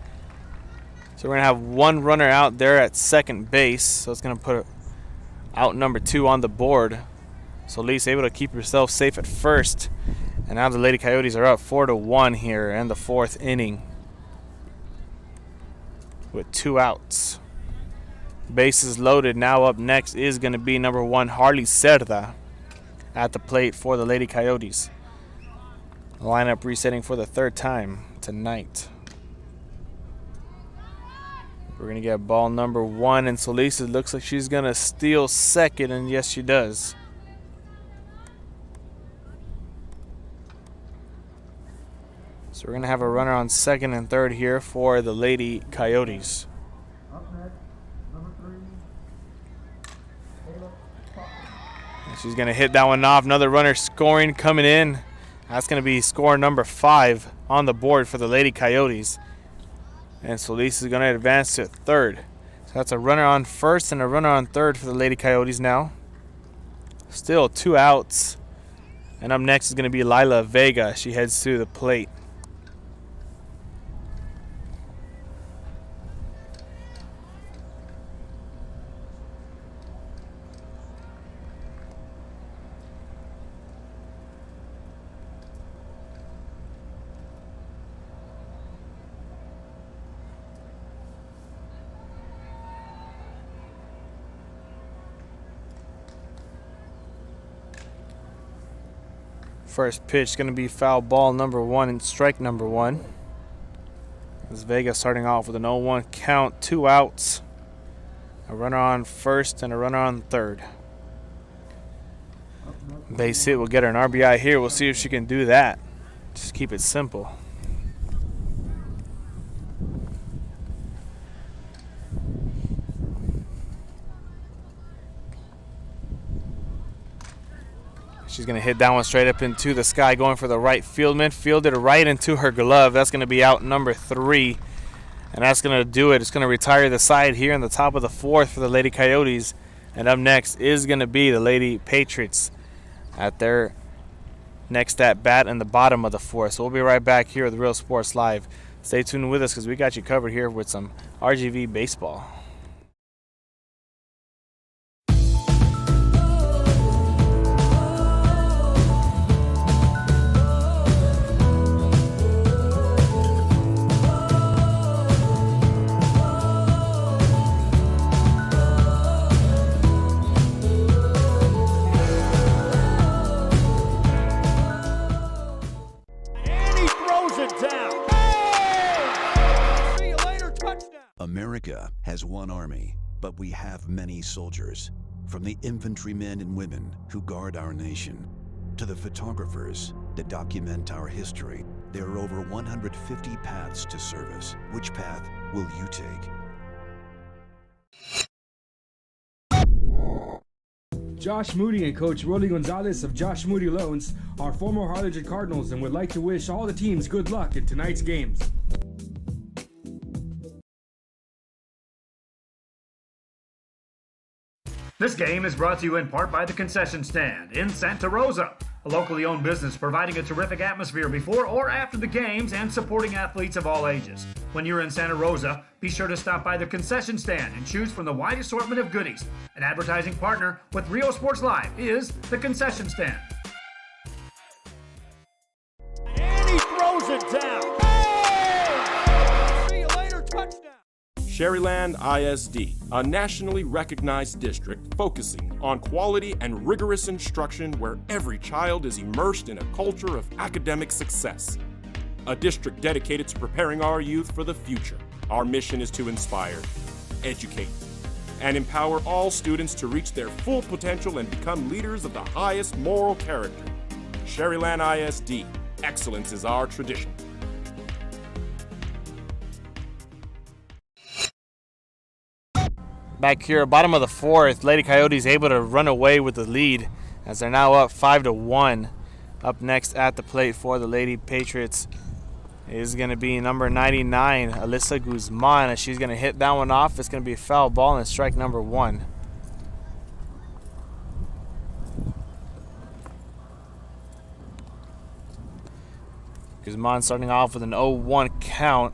So we're going to have 1 runner out there at second base. So it's going to put out number 2 on the board. Solis able to keep herself safe at first. And now the Lady Coyotes are up 4-1 here in the 4th inning with 2 outs. Bases loaded. Now up next is going to be number 1, Harley Cerda, at the plate for the Lady Coyotes. Lineup resetting for the 3rd time tonight. We're going to get ball number 1, and Solis, it looks like she's going to steal second, and yes, she does. So we're going to have a runner on second and third here for the Lady Coyotes. And she's going to hit that one off. Another runner scoring coming in. That's going to be score number 5 on the board for the Lady Coyotes. And Solis is going to advance to third. So that's a runner on first and a runner on third for the Lady Coyotes now. Still 2 outs. And up next is going to be Lila Vega. She heads to the plate. First pitch is going to be foul ball number 1 and strike number 1. As Vega starting off with an 0-1 count, 2 outs. A runner on first and a runner on third. Base hit will get her an RBI here. We'll see if she can do that. Just keep it simple. She's going to hit that one straight up into the sky, going for the right fieldman. Fielded right into her glove. That's going to be out number 3. And that's going to do it. It's going to retire the side here in the top of the 4th for the Lady Coyotes. And up next is going to be the Lady Patriots at their next at bat in the bottom of the 4th. So we'll be right back here with Real Sports Live. Stay tuned with us because we got you covered here with some RGV baseball. America has one army, but we have many soldiers. From the infantrymen and women who guard our nation, to the photographers that document our history, there are over 150 paths to service. Which path will you take? Josh Moody and Coach Rolly Gonzalez of Josh Moody Loans are former Harlingen Cardinals and would like to wish all the teams good luck in tonight's games. This game is brought to you in part by the Concession Stand in Santa Rosa, a locally owned business providing a terrific atmosphere before or after the games and supporting athletes of all ages. When you're in Santa Rosa, be sure to stop by the Concession Stand and choose from the wide assortment of goodies. An advertising partner with Rio Sports Live is the Concession Stand. And he throws it down. Oh! See you later, touchdown. Sherryland ISD, a nationally recognized district focusing on quality and rigorous instruction where every child is immersed in a culture of academic success. A district dedicated to preparing our youth for the future. Our mission is to inspire, educate, and empower all students to reach their full potential and become leaders of the highest moral character. Sherryland ISD, excellence is our tradition. Back here, bottom of the fourth, Lady Coyotes able to run away with the lead as they're now up 5-1. Up next at the plate for the Lady Patriots is going to be number 99, Alyssa Guzman, as she's going to hit that one off. It's going to be a foul ball and strike number 1. Guzman starting off with an 0-1 count,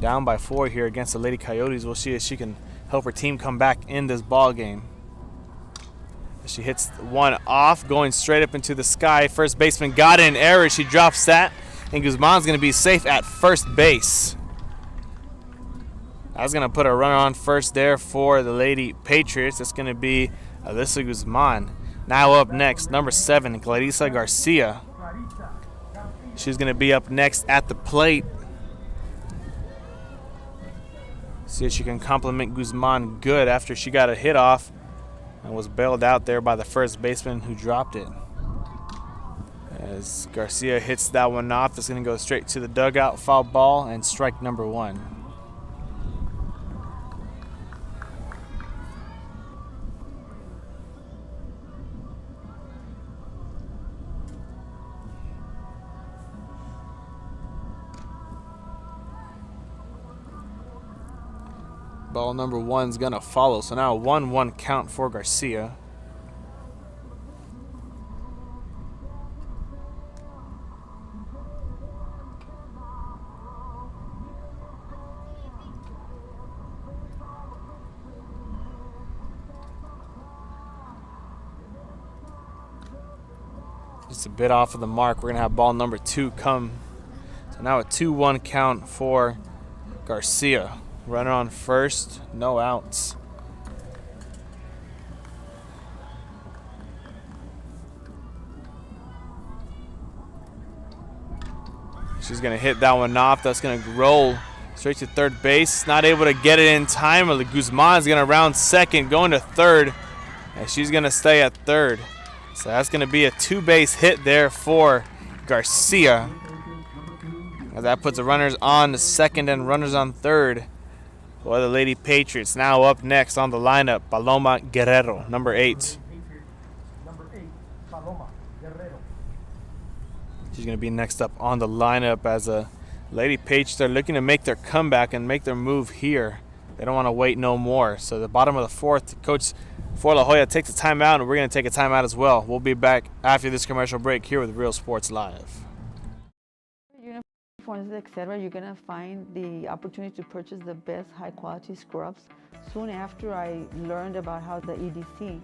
down by 4 here against the Lady Coyotes. We'll see if she can help her team come back in this ball game. She hits one off, going straight up into the sky. First baseman got an error. She drops that, and Guzman's going to be safe at first base. That's going to put a runner on first there for the Lady Patriots. That's going to be Alyssa Guzman. Now up next, number 7, Clarissa Garcia. She's going to be up next at the plate. See if she can compliment Guzman good after she got a hit off and was bailed out there by the first baseman who dropped it. As Garcia hits that one off, it's going to go straight to the dugout, foul ball, and strike number 1. Ball number 1's gonna follow. So now a 1-1 count for Garcia. Just a bit off of the mark. We're gonna have ball number 2 come. So now a 2-1 count for Garcia. Runner on first, no outs. She's going to hit that one off. That's going to roll straight to third base. Not able to get it in time. Guzman's going to round second, going to third. And she's going to stay at third. So that's going to be a 2-base hit there for Garcia. As that puts the runners on second and runners on third. For the Lady Patriots. Now up next on the lineup, Paloma Guerrero, number 8. She's going to be next up on the lineup as a Lady Patriots are looking to make their comeback and make their move here. They don't want to wait no more. So the bottom of the fourth, Coach for La Joya takes a timeout, and we're going to take a timeout as well. We'll be back after this commercial break here with Real Sports Live. Etc., you're going to find the opportunity to purchase the best high-quality scrubs. Soon after I learned about how the EDC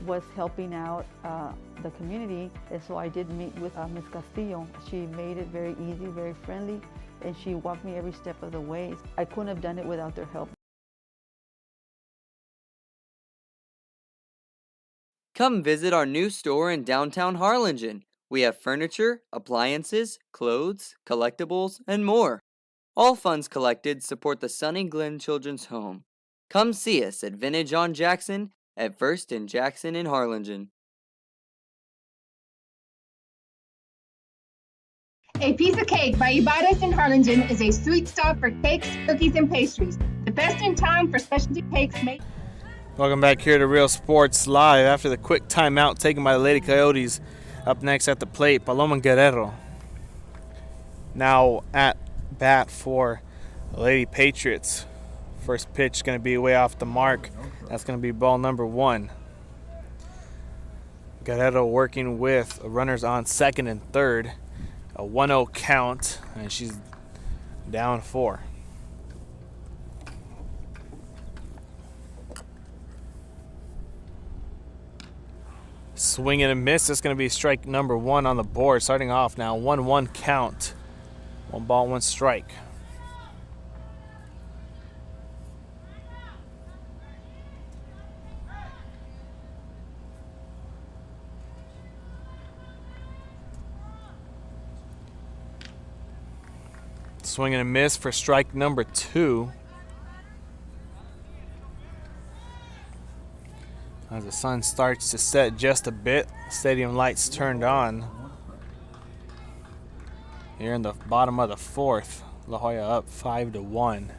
was helping out the community, and so I did meet with Ms. Castillo. She made it very easy, very friendly, and she walked me every step of the way. I couldn't have done it without their help. Come visit our new store in downtown Harlingen. We have furniture, appliances, clothes, collectibles, and more. All funds collected support the Sunny Glen Children's Home. Come see us at Vintage on Jackson at First and Jackson in Harlingen. A Piece of Cake by Ibarra's in Harlingen is a sweet stop for cakes, cookies, and pastries. The best in town for specialty cakes made. Welcome back here to Real Sports Live. After the quick timeout taken by the Lady Coyotes, up next at the plate, Paloma Guerrero. Now at bat for the Lady Patriots. First pitch is going to be way off the mark. That's going to be ball number 1. Guerrero working with runners on second and third. A 1-0 count, and she's down 4. Swing and a miss. That's going to be strike number 1 on the board. Starting off now, 1-1 count. 1 ball, 1 strike. Swing and a miss for strike number 2. As the sun starts to set just a bit, stadium lights turned on. Here in the bottom of the 4th, La Joya up 5-1.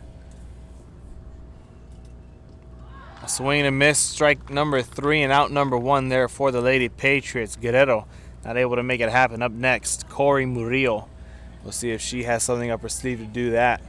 A swing and a miss, strike number 3, and out number 1 there for the Lady Patriots. Guerrero not able to make it happen. Up next, Corey Murillo. We'll see if she has something up her sleeve to do that.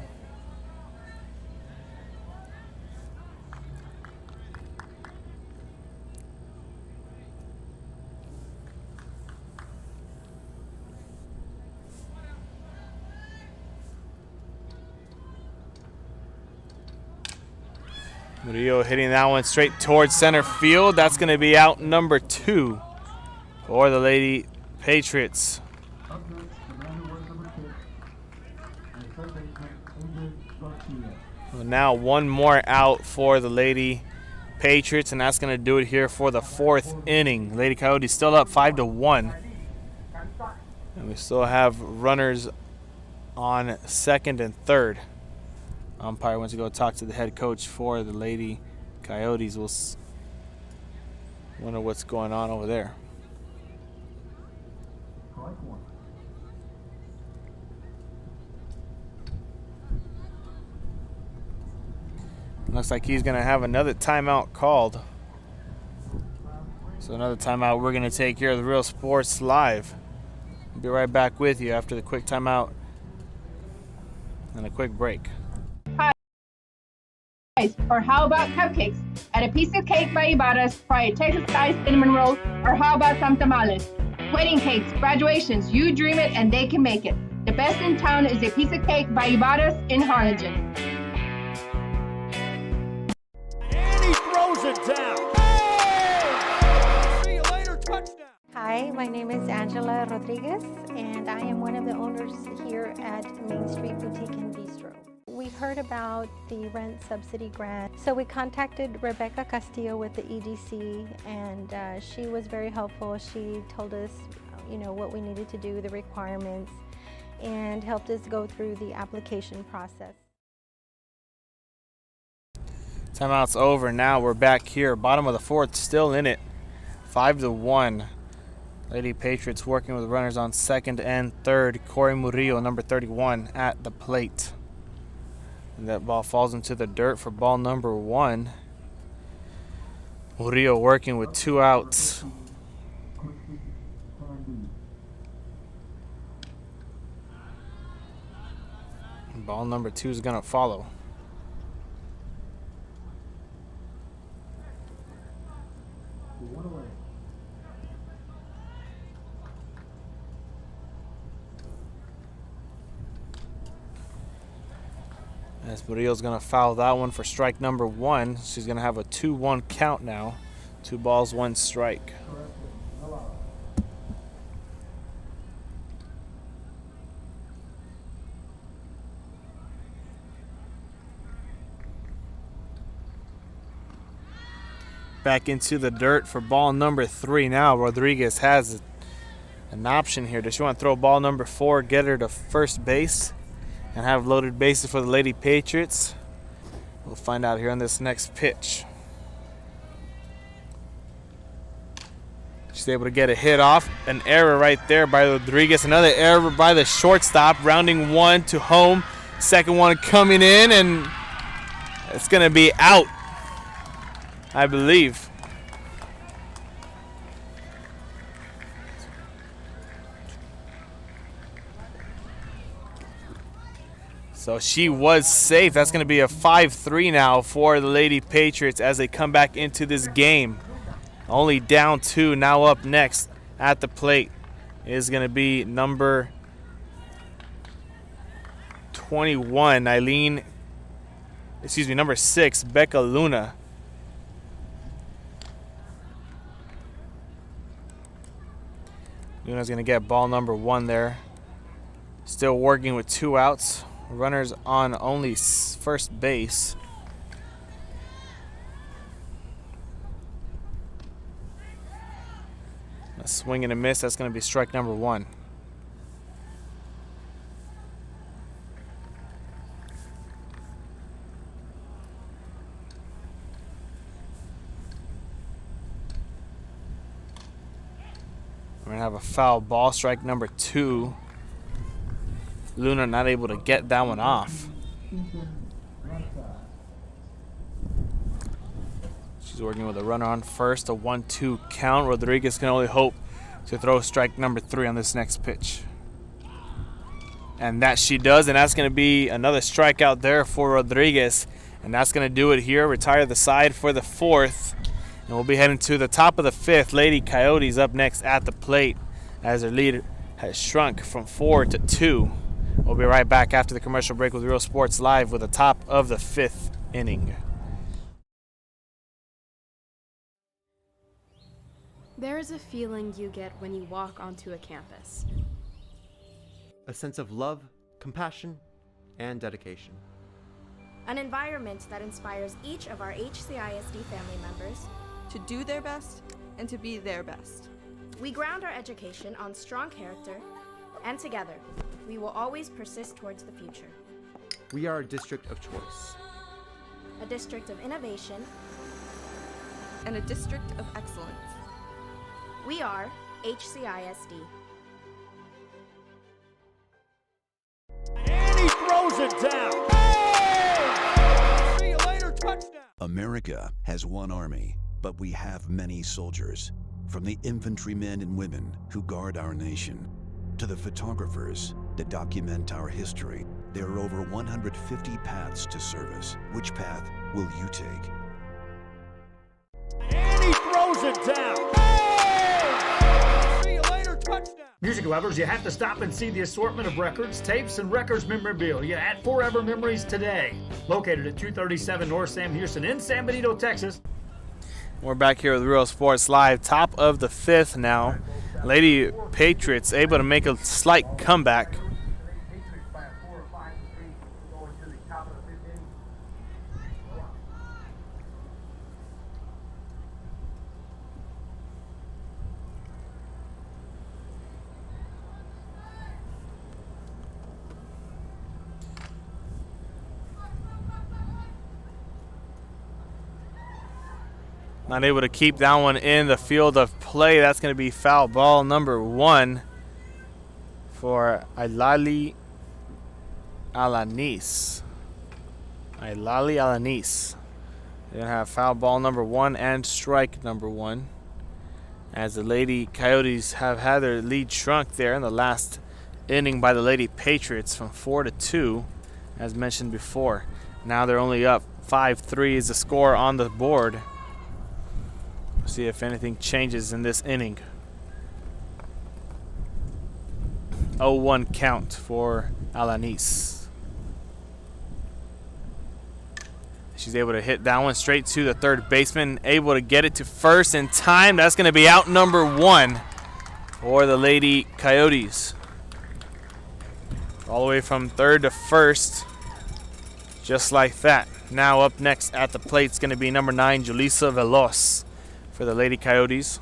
Murillo hitting that one straight towards center field. That's going to be out number 2 for the Lady Patriots. So now 1 more out for the Lady Patriots, and that's going to do it here for the 4th inning. Lady Coyotes still up 5-1. And we still have runners on second and third. Umpire wants to go talk to the head coach for the Lady Coyotes. We'll wonder what's going on over there. Looks like he's going to have another timeout called. So another timeout we're going to take here of the Real Sports Live. We'll be right back with you after the quick timeout and a quick break. Or how about cupcakes? At A Piece of Cake by Ibarra's, try a Texas-style cinnamon roll, or how about some tamales? Wedding cakes, graduations, you dream it and they can make it. The best in town is A Piece of Cake by Ibarra's in Harlingen. And he throws it down. Hey! See you later, touchdown. Hi, my name is Angela Rodriguez, and I am one of the owners here at Main Street Boutique and Bistro. We heard about the rent subsidy grant, so we contacted Rebecca Castillo with the EDC, and she was very helpful. She told us, what we needed to do, the requirements, and helped us go through the application process. Timeout's over. Now we're back here, bottom of the 4th, still in it, 5-1. Lady Patriots working with runners on second and third. Corey Murillo, number 31, at the plate. And that ball falls into the dirt for ball number 1. Murillo working with 2 outs. And ball number 2 is going to follow. As Murillo's going to foul that one for strike number 1. She's going to have a 2-1 count now. 2 balls, 1 strike. Back into the dirt for ball number 3 now. Rodriguez has an option here. Does she want to throw ball number 4, get her to first base, and have loaded bases for the Lady Patriots. We'll find out here on this next pitch. She's able to get a hit off. An error right there by Rodriguez. Another error by the shortstop. Rounding one to home. Second one coming in, and it's going to be out, I believe. So she was safe. That's going to be a 5-3 now for the Lady Patriots as they come back into this game. Only down 2. Now up next at the plate is going to be number 21, number 6, Becca Luna. Luna's going to get ball number 1 there. Still working with 2 outs. Runners on only first base. A swing and a miss. That's going to be strike number 1. We're going to have a foul ball, strike number 2. Luna not able to get that one off. She's working with a runner on first, a 1-2 count. Rodriguez can only hope to throw strike number 3 on this next pitch. And that she does, and that's going to be another strikeout there for Rodriguez. And that's going to do it here. Retire the side for the 4th. And we'll be heading to the top of the 5th. Lady Coyotes up next at the plate as their lead has shrunk from 4 to 2. We'll be right back after the commercial break with Real Sports Live with the top of the 5th inning. There is a feeling you get when you walk onto a campus. A sense of love, compassion, and dedication. An environment that inspires each of our HCISD family members to do their best and to be their best. We ground our education on strong character, and together, we will always persist towards the future. We are a district of choice. A district of innovation. And a district of excellence. We are HCISD. And he throws it down. Hey! See you later, touchdown. America has one army, but we have many soldiers. From the infantrymen and women who guard our nation, to the photographers that document our history, there are over 150 paths to service. Which path will you take? And he throws it down. Hey! See you later, touchdown. Music lovers, you have to stop and see the assortment of records, tapes, and records memorabilia at Forever Memories today. Located at 237 North Sam Houston in San Benito, Texas. We're back here with Real Sports Live, top of the 5th now. Lady Patriots able to make a slight comeback. Not able to keep that one in the field of play. That's going to be foul ball number 1 for Ailali Alanis. Ailali Alanis. They're going to have foul ball number 1 and strike number 1. As the Lady Coyotes have had their lead shrunk there in the last inning by the Lady Patriots from 4 to 2, as mentioned before. Now they're only up 5-3 is the score on the board. See if anything changes in this inning. 0-1 count for Alanis. She's able to hit that one straight to the third baseman, able to get it to first in time. That's going to be out number 1 for the Lady Coyotes. All the way from third to first, just like that. Now up next at the plate is going to be number 9, Julissa Veloz for the Lady Coyotes.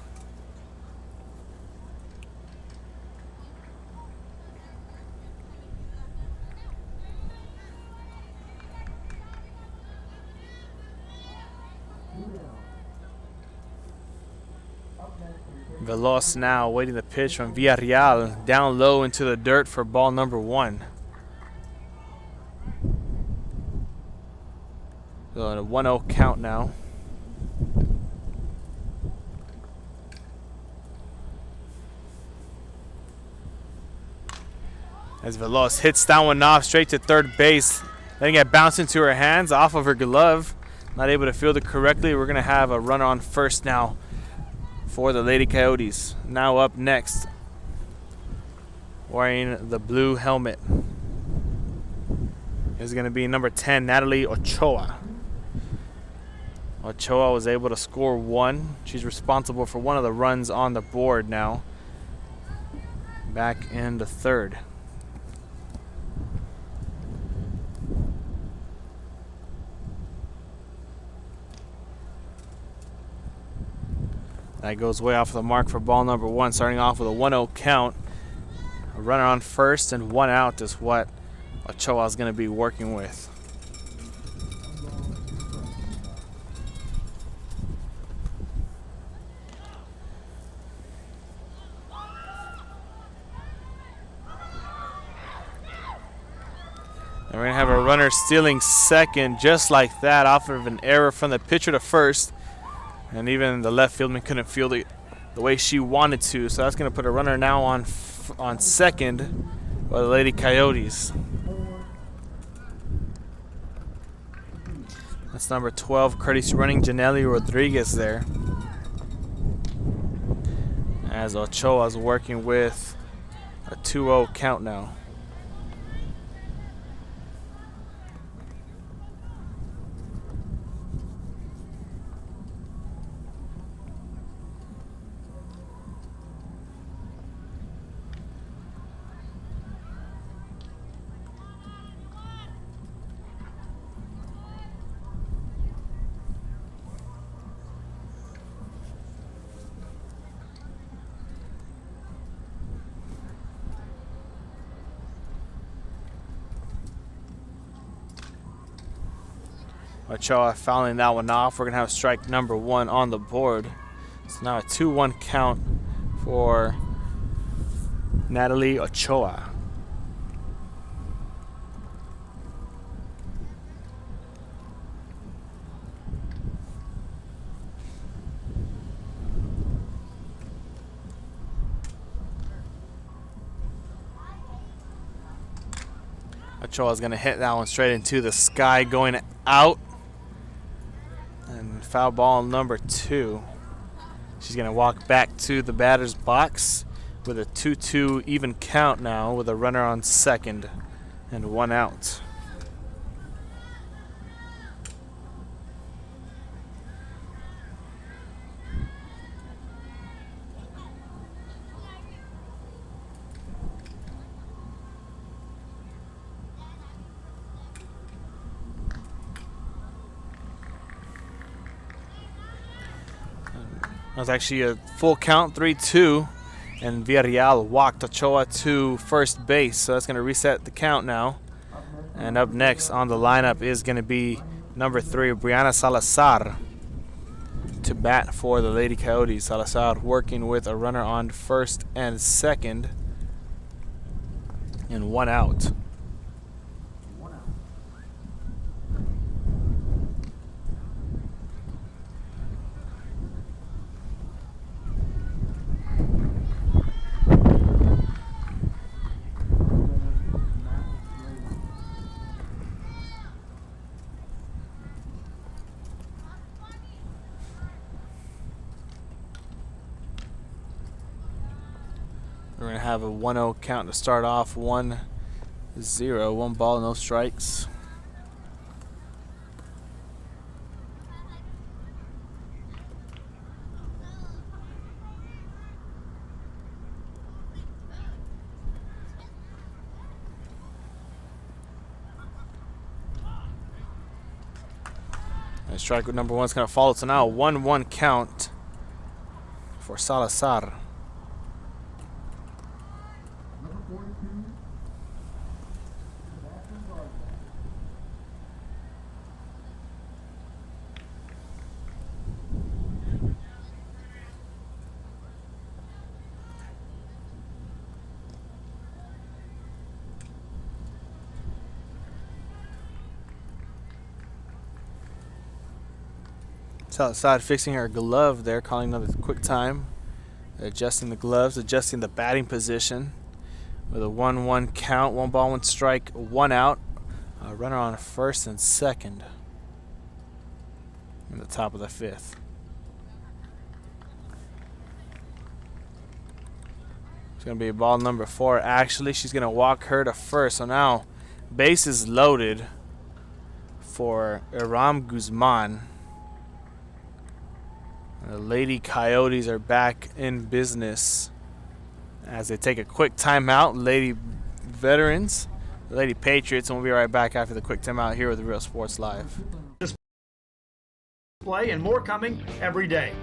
Veloz now waiting the pitch from Villarreal. Down low into the dirt for ball number 1. So a 1-0 count now. As Veloz hits that one off straight to third base, letting it bounce into her hands off of her glove. Not able to field it correctly. We're going to have a runner on first now for the Lady Coyotes. Now up next, wearing the blue helmet, is going to be number 10, Natalie Ochoa. Ochoa was able to score 1. She's responsible for one of the runs on the board now. Back in the third. That goes way off the mark for ball number 1, starting off with a 1-0 count. A runner on first and 1 out is what Ochoa is going to be working with. And we're going to have a runner stealing second just like that off of an error from the pitcher to first. And even the left fieldman couldn't field it the way she wanted to. So that's going to put a runner now on second by the Lady Coyotes. That's number 12, courtesy running Janelli Rodriguez there. As Ochoa's working with a 2-0 count now. Ochoa fouling that one off. We're going to have strike number 1 on the board. So now a 2-1 count for Natalie Ochoa. Ochoa's going to hit that one straight into the sky, going out. And foul ball number 2. She's going to walk back to the batter's box with a 2-2 even count now with a runner on second and 1 out. That was actually a full count, 3-2, and Villarreal walked Ochoa to first base, so that's going to reset the count now. And up next on the lineup is going to be number 3, Brianna Salazar, to bat for the Lady Coyotes. Salazar working with a runner on first and second and 1 out. We're going to have a 1-0 count to start off. 1-0, 1 ball, no strikes. And strike with number 1 is going to follow. So now a 1-1 count for Salazar. She's outside fixing her glove there, calling another quick time. Adjusting the gloves, adjusting the batting position. With a 1-1 count, 1 ball, 1 strike, 1 out. A runner on first and second. In the top of the 5th. It's going to be ball number 4. Actually, she's going to walk her to first. So now, bases loaded for Iram Guzman. The Lady Coyotes are back in business as they take a quick timeout. Lady Veterans, the Lady Patriots, and we'll be right back after the quick timeout here with Real Sports Live. Display and more coming every day.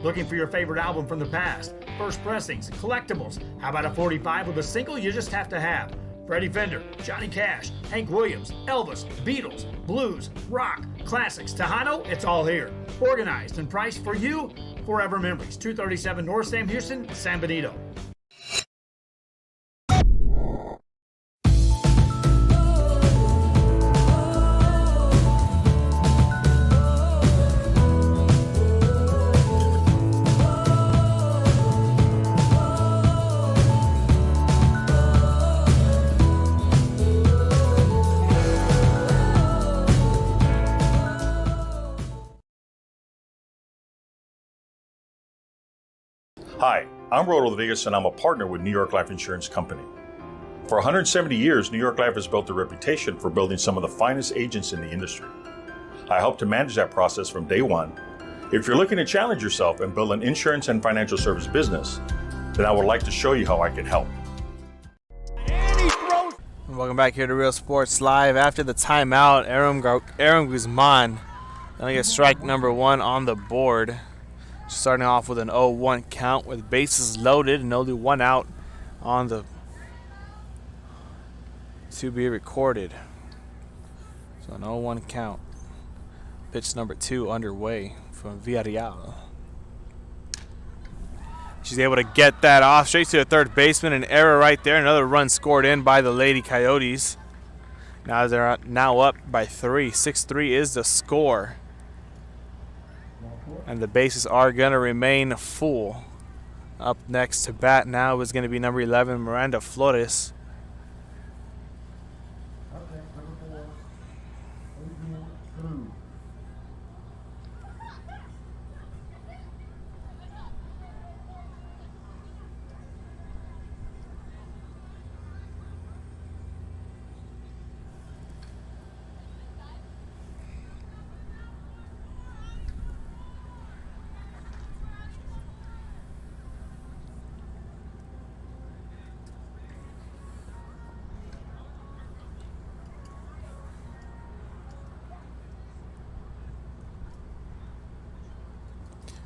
Looking for your favorite album from the past? First pressings, collectibles. How about a 45 with a single you just have to have? Freddie Fender, Johnny Cash, Hank Williams, Elvis, Beatles, blues, rock, classics, Tejano, it's all here. Organized and priced for you. Forever Memories, 237 North Sam Houston, San Benito. Hi, I'm Rodo Rodriguez and I'm a partner with New York Life Insurance Company. For 170 years, New York Life has built a reputation for building some of the finest agents in the industry. I help to manage that process from day one. If you're looking to challenge yourself and build an insurance and financial service business, then I would like to show you how I can help. Welcome back here to Real Sports Live. After the timeout, Aram Guzman gonna get strike number 1 on the board. Starting off with an 0-1 count with bases loaded and only 1 out on the to be recorded. So an 0-1 count. Pitch number 2 underway from Villarreal. She's able to get that off straight to the third baseman. An error right there. Another run scored in by the Lady Coyotes. Now they're up by 3. 6-3 is the score. And the bases are going to remain full. Up next to bat now is going to be number 11, Miranda Flores.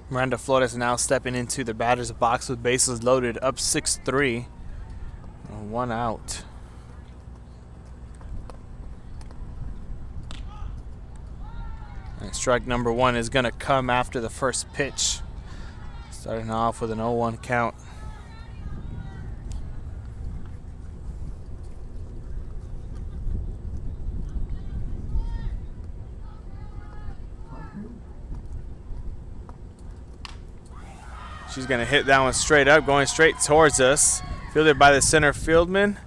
Miranda Flores now stepping into the batter's box with bases loaded, up 6-3. 1 out. And strike number 1 is going to come after the first pitch. Starting off with an 0-1 count. She's going to hit that one straight up, going straight towards us. Fielded by the center fieldman.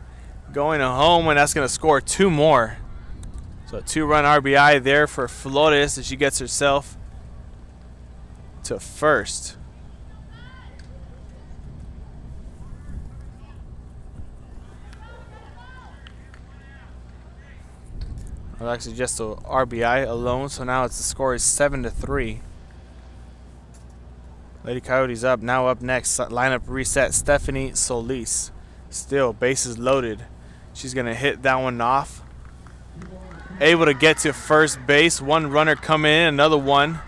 Going home, and that's going to score 2 more. So a 2-run RBI there for Flores as she gets herself to first. Well, actually just a RBI alone, so now the score is 7-3. Lady Coyotes up. Now up next, lineup reset, Stephanie Solis. Still, bases loaded. She's going to hit that one off. Able to get to first base. 1 runner coming in, another one.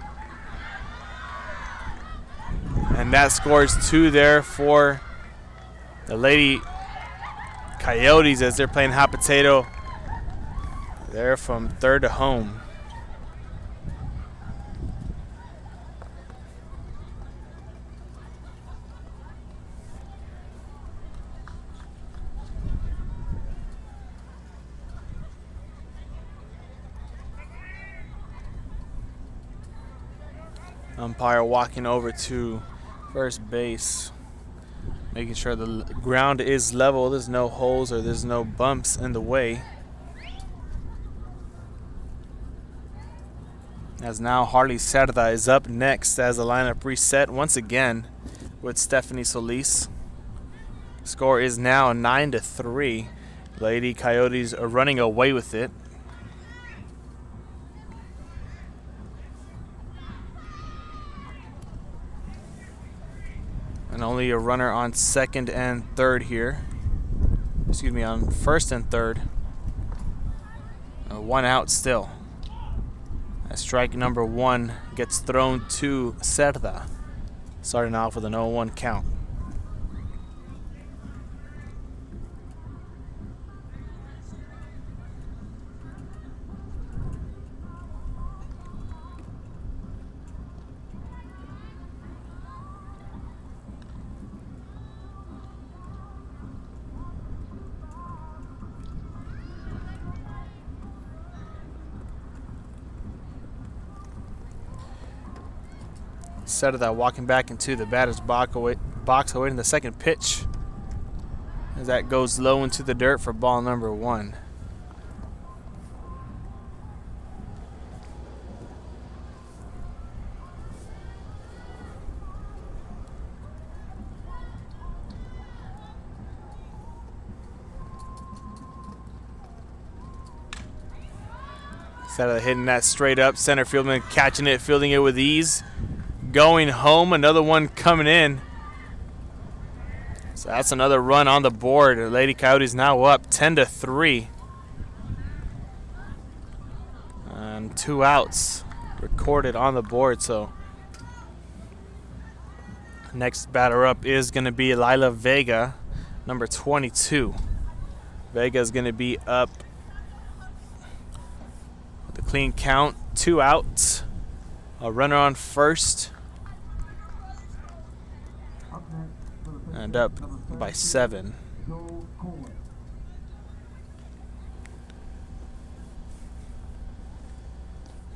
And that scores 2 there for the Lady Coyotes as they're playing hot potato. They're from third to home. Umpire walking over to first base, making sure the ground is level, there's no holes or there's no bumps in the way. As now Harley Cerda is up next as the lineup reset once again with Stephanie Solis. Score is now 9-3. Lady Coyotes are running away with it. And only a runner on second and third here. Excuse me, on first and third. One out still. As strike number 1 gets thrown to Cerda. Starting off with an 0-1 count. Cerda walking back into the batter's box awaiting the second pitch. As that goes low into the dirt for ball number 1. Cerda hitting that straight up. Center fieldman catching it, fielding it with ease. Going home, another one coming in. So that's another run on the board. The Lady Coyotes now up 10-3. And 2 outs recorded on the board. So next batter up is going to be Lila Vega, number 22. Vega is going to be up with a clean count, 2 outs. A runner on first. And up by 7.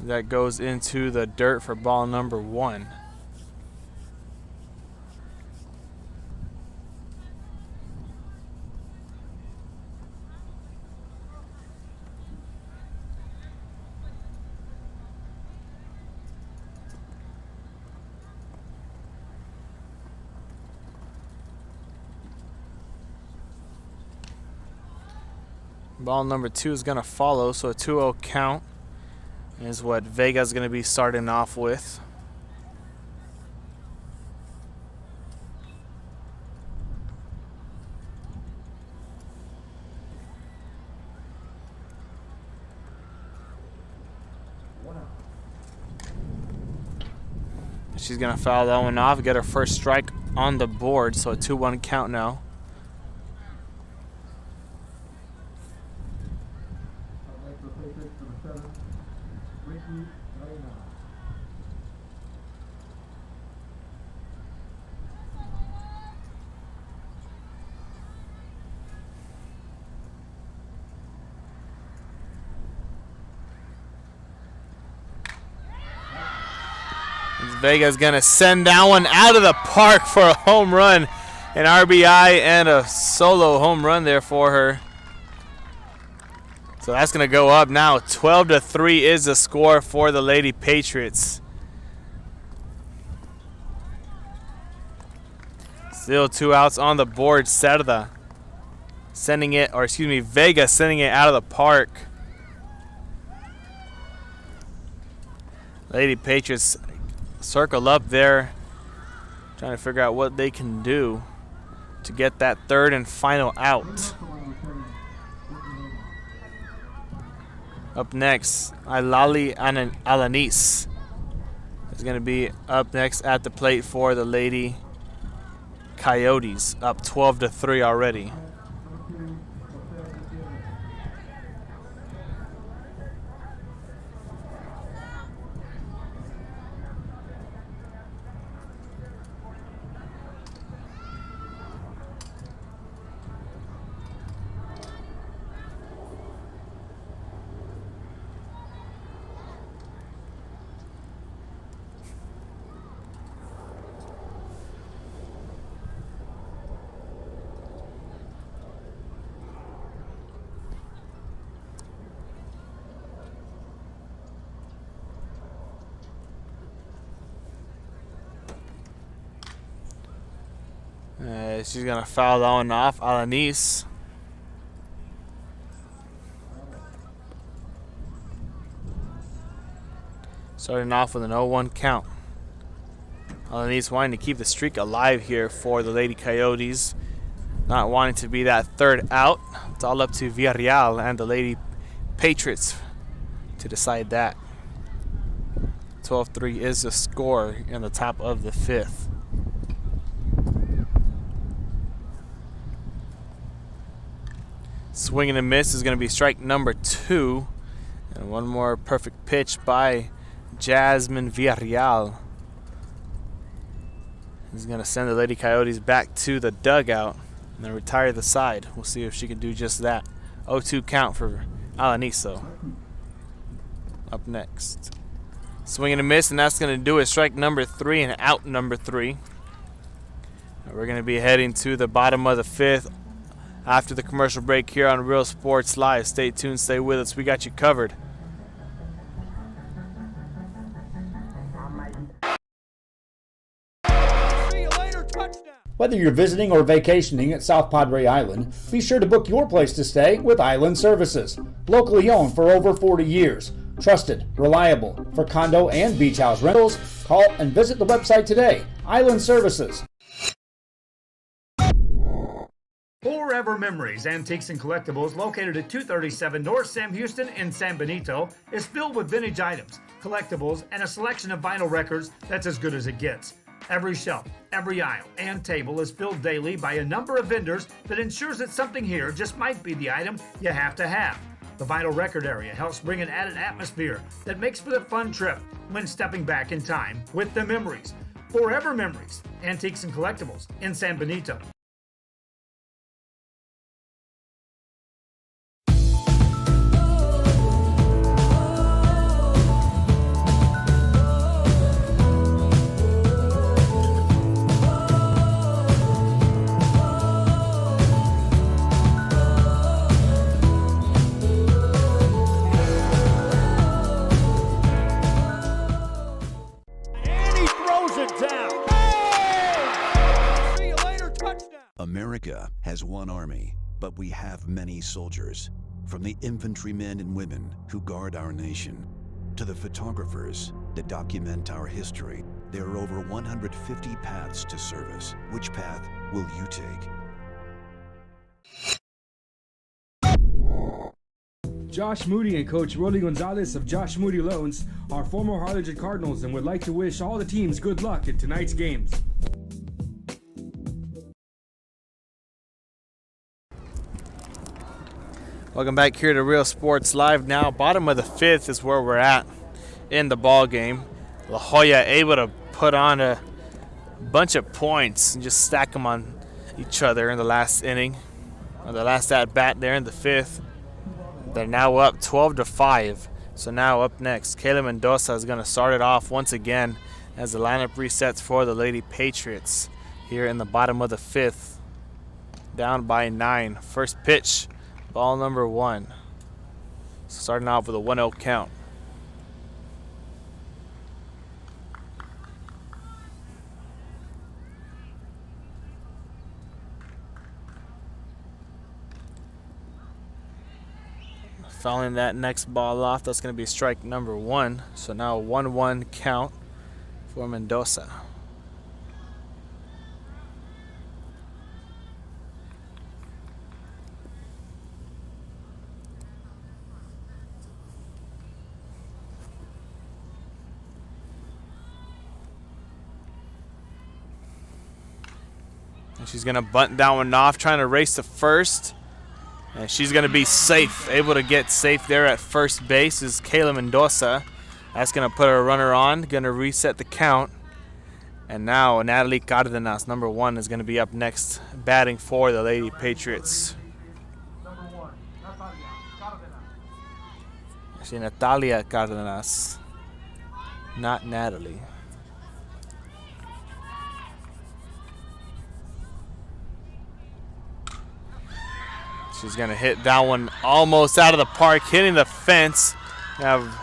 That goes into the dirt for ball number 1. Ball number 2 is going to follow, so a 2-0 count is what Vega's going to be starting off with. She's going to foul that one off, get her first strike on the board, so a 2-1 count now. Vega's going to send that one out of the park for a home run. An RBI and a solo home run there for her. So that's going to go up now. 12-3 is the score for the Lady Patriots. Still 2 outs on the board. Cerda sending it, or excuse me, Vega sending it out of the park. Lady Patriots circle up there, trying to figure out what they can do to get that third and final out. Up next, Ilali Alanis is going to be up next at the plate for the Lady Coyotes, up 12-3 already. Okay, she's going to foul that one off. Alanis. Starting off with an 0-1 count. Alanis wanting to keep the streak alive here for the Lady Coyotes. Not wanting to be that third out. It's all up to Villarreal and the Lady Patriots to decide that. 12-3 is the score in the top of the fifth. Swing and a miss is going to be strike number 2. And one more perfect pitch by Jasmine Villarreal. He's going to send the Lady Coyotes back to the dugout and then retire the side. We'll see if she can do just that. 0-2 count for Alaniso. Up next. Swing and a miss, and that's going to do it. Strike number 3 and out number 3. And we're going to be heading to the bottom of the fifth after the commercial break here on Real Sports Live. Stay tuned, stay with us. We got you covered. Whether you're visiting or vacationing at South Padre Island, be sure to book your place to stay with Island Services. Locally owned for over 40 years. Trusted, reliable for condo and beach house rentals. Call and visit the website today. Island Services. Forever Memories, Antiques and Collectibles, located at 237 North Sam Houston in San Benito, is filled with vintage items, collectibles, and a selection of vinyl records that's as good as it gets. Every shelf, every aisle, and table is filled daily by a number of vendors that ensures that something here just might be the item you have to have. The vinyl record area helps bring an added atmosphere that makes for the fun trip when stepping back in time with the memories. Forever Memories, Antiques and Collectibles in San Benito. America has one army, but we have many soldiers. From the infantrymen and women who guard our nation, to the photographers that document our history, there are over 150 paths to service. Which path will you take? Josh Moody and Coach Rolly Gonzalez of Josh Moody Loans are former Harlingen Cardinals and would like to wish all the teams good luck in tonight's games. Welcome back here to Real Sports Live. Now, bottom of the fifth is where we're at in the ball game. La Joya able to put on a bunch of points and just stack them on each other in the last inning, or the last at bat there in the fifth. They're now up 12-5. So now up next, Kayla Mendoza is going to start it off once again as the lineup resets for the Lady Patriots here in the bottom of the fifth. Down by 9. First pitch. Ball number 1. Starting off with a 1-0 count. Fouling that next ball off, that's going to be strike number 1. So now a 1-1 count for Mendoza. And she's going to bunt that one off, trying to race to first. And she's going to be safe, able to get safe there at first base is Kayla Mendoza. That's going to put her runner on, going to reset the count. And now Natalie Cardenas, number 1, is going to be up next, batting for the Lady Patriots. Actually, Natalia Cardenas, not Natalie. She's going to hit that one almost out of the park, hitting the fence. We have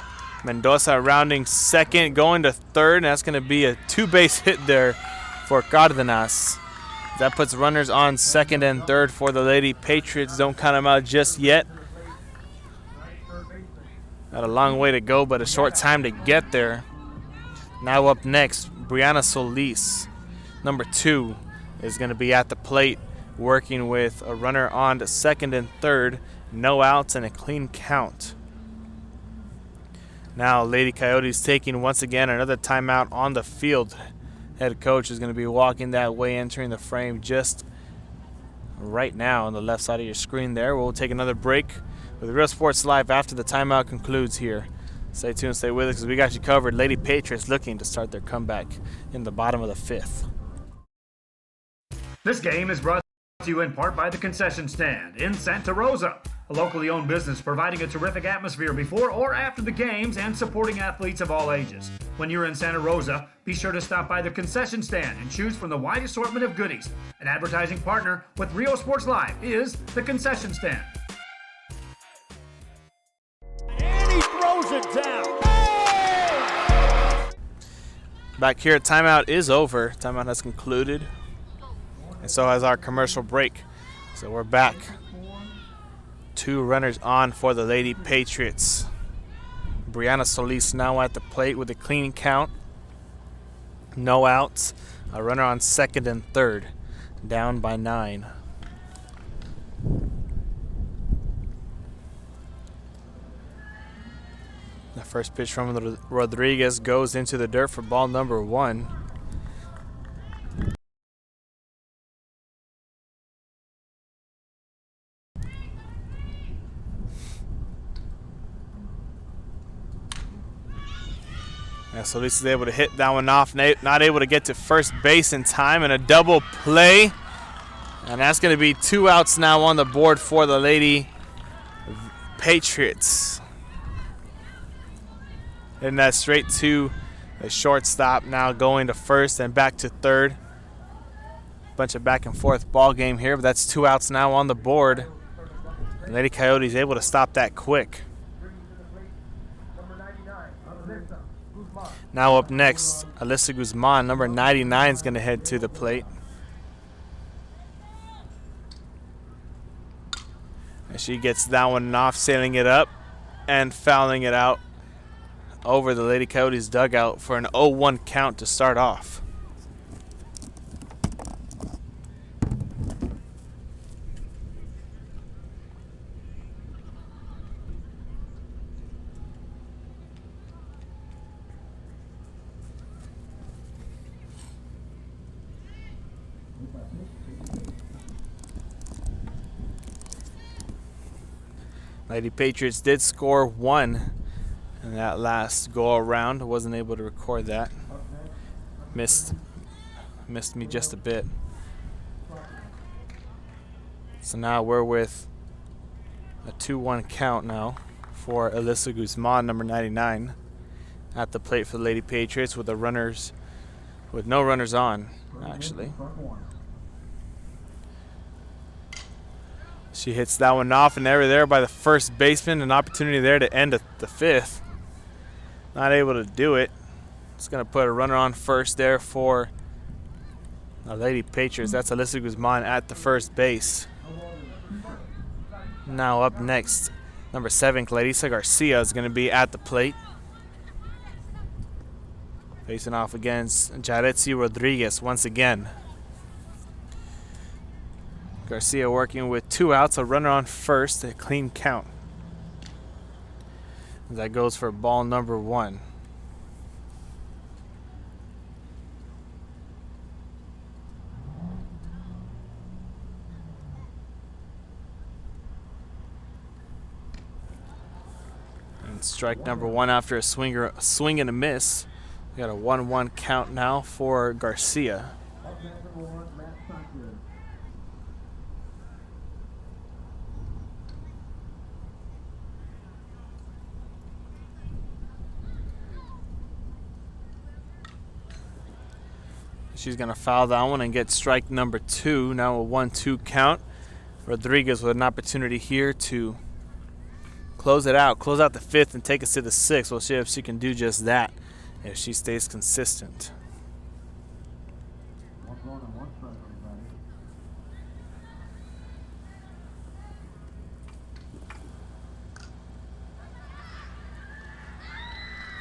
Mendoza rounding second, going to third, and that's going to be a 2-base hit there for Cardenas. That puts runners on second and third for the Lady Patriots. Don't count them out just yet. Got a long way to go, but a short time to get there. Now up next, Brianna Solis, number 2, is going to be at the plate working with a runner on to second and third, no outs and a clean count. Now Lady Coyotes taking once again another timeout on the field. Head coach is going to be walking that way, entering the frame just right now on the left side of your screen there. We'll take another break with Real Sports Live after the timeout concludes here. Stay tuned, stay with us, because we got you covered. Lady Patriots looking to start their comeback in the bottom of the 5th. This game is brought to you in part by the Concession Stand in Santa Rosa, a locally owned business providing a terrific atmosphere before or after the games and supporting athletes of all ages. When you're in Santa Rosa, be sure to stop by the Concession Stand and choose from the wide assortment of goodies. An advertising partner with Rio Sports Live is the Concession Stand. And he throws it down. Back here, timeout is over. Timeout has concluded. And so has our commercial break. So we're back. 2 runners on for the Lady Patriots. Brianna Solis now at the plate with a clean count. No outs. A runner on second and third. Down by 9. The first pitch from Rodriguez goes into the dirt for ball number 1. Yeah, so Solis is able to hit that one off, not able to get to first base in time, and a double play. And that's going to be 2 outs now on the board for the Lady Patriots. And that's straight to the shortstop, now going to first and back to third. Bunch of back and forth ball game here, but that's 2 outs now on the board. And Lady Coyotes able to stop that quick. Now up next, Alyssa Guzman, number 99, is going to head to the plate. And she gets that one off, sailing it up and fouling it out over the Lady Coyotes dugout for an 0-1 count to start off. Lady Patriots did score 1 in that last go around. Wasn't able to record that. Missed me just a bit. So now we're with a 2-1 count now for Alyssa Guzman, number 99, at the plate for the Lady Patriots with no runners on, actually. She hits that one off, and there by the first baseman. An opportunity there to end the 5th. Not able to do it. It's going to put a runner on first there for the Lady Patriots. That's Alyssa Guzman at the first base. Now up next, number 7, Clarissa Garcia is going to be at the plate. Facing off against Jaretsi Rodriguez once again. Garcia working with 2 outs, a runner on first, a clean count. That goes for ball number 1. And strike number 1 after a swing and a miss. We got a 1-1 count now for Garcia. She's going to foul that one and get strike number 2. Now a 1-2 count. Rodriguez with an opportunity here to close it out. Close out the 5th and take us to the 6th. We'll see if she can do just that if she stays consistent.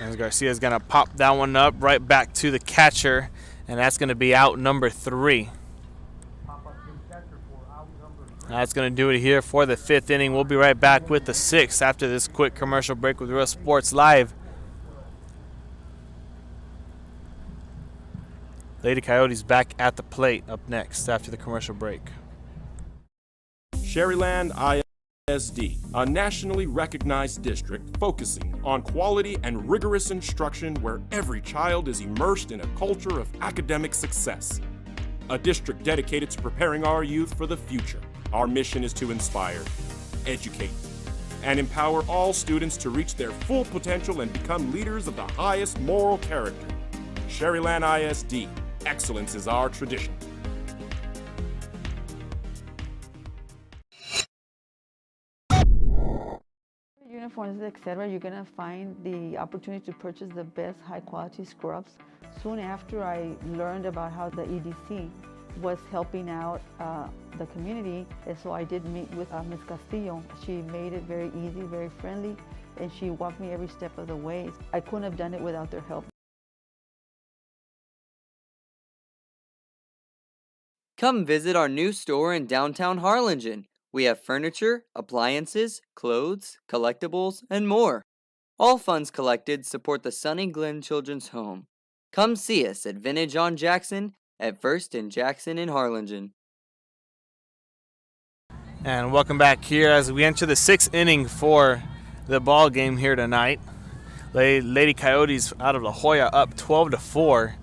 And Garcia's going to pop that one up right back to the catcher, and that's going to be out number 3. That's going to do it here for the 5th inning. We'll be right back with the 6th after this quick commercial break with Real Sports Live. Lady Coyotes back at the plate up next after the commercial break. Sherryland ISD, a nationally recognized district focusing on quality and rigorous instruction where every child is immersed in a culture of academic success. A district dedicated to preparing our youth for the future. Our mission is to inspire, educate, and empower all students to reach their full potential and become leaders of the highest moral character. Sherryland ISD, excellence is our tradition. Uniforms, etc., you're going to find the opportunity to purchase the best high quality scrubs. Soon after I learned about how the EDC was helping out the community, and so I did meet with Ms. Castillo. She made it very easy, very friendly, and she walked me every step of the way. I couldn't have done it without their help. Come visit our new store in downtown Harlingen. We have furniture, appliances, clothes, collectibles, and more. All funds collected support the Sunny Glen Children's Home. Come see us at Vintage on Jackson at First and Jackson in Harlingen. And welcome back here as we enter the 6th inning for the ball game here tonight. Lady Coyotes out of La Joya up 12-4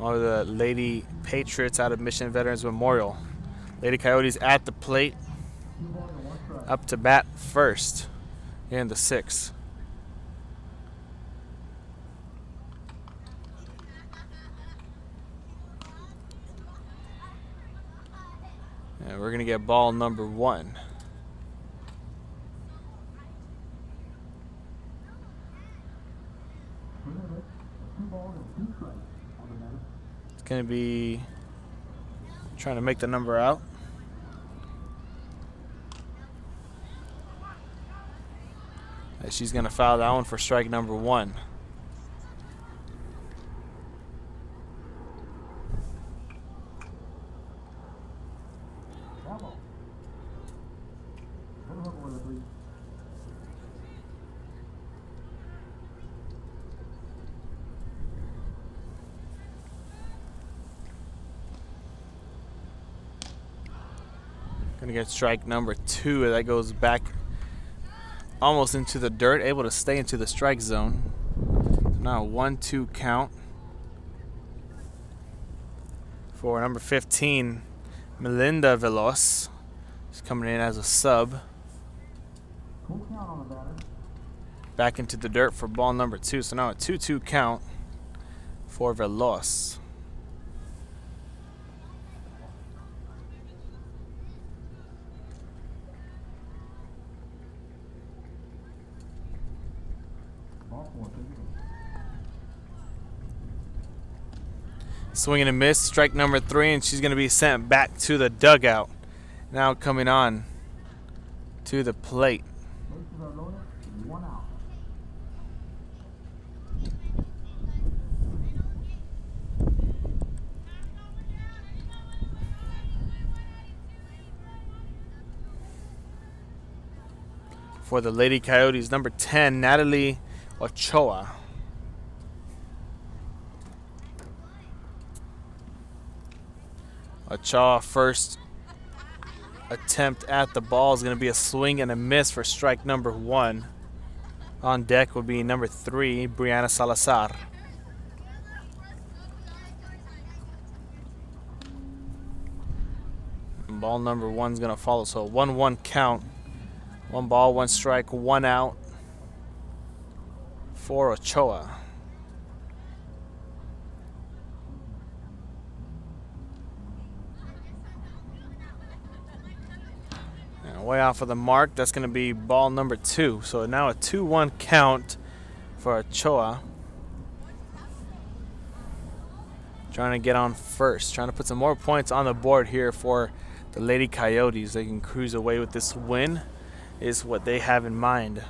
over the Lady Patriots out of Mission Veterans Memorial. Lady Coyotes at the plate, up to bat first in the 6th. And we're going to get ball number 1. It's going to be trying to make the number out. And she's going to foul that one for strike number 1. Gonna get strike number 2. That goes back almost into the dirt, able to stay into the strike zone. Now a 1-2 count for number 15, Melinda Veloz. She's coming in as a sub. Back into the dirt for ball number 2. So now a 2-2 count for Veloz. Swing and a miss, strike number 3, and she's going to be sent back to the dugout. Now coming on to the plate. For the Lady Coyotes, number 10, Natalie Ochoa. Ochoa first attempt at the ball is going to be a swing and a miss for strike number 1. On deck will be number 3, Brianna Salazar. And ball number 1 is going to follow, so 1-1 count. 1 ball, 1 strike, 1 out for Ochoa. Way off of the mark. That's going to be ball number 2. So now a 2-1 count for Ochoa. Trying to get on first. Trying to put some more points on the board here for the Lady Coyotes. They can cruise away with this win is what they have in mind.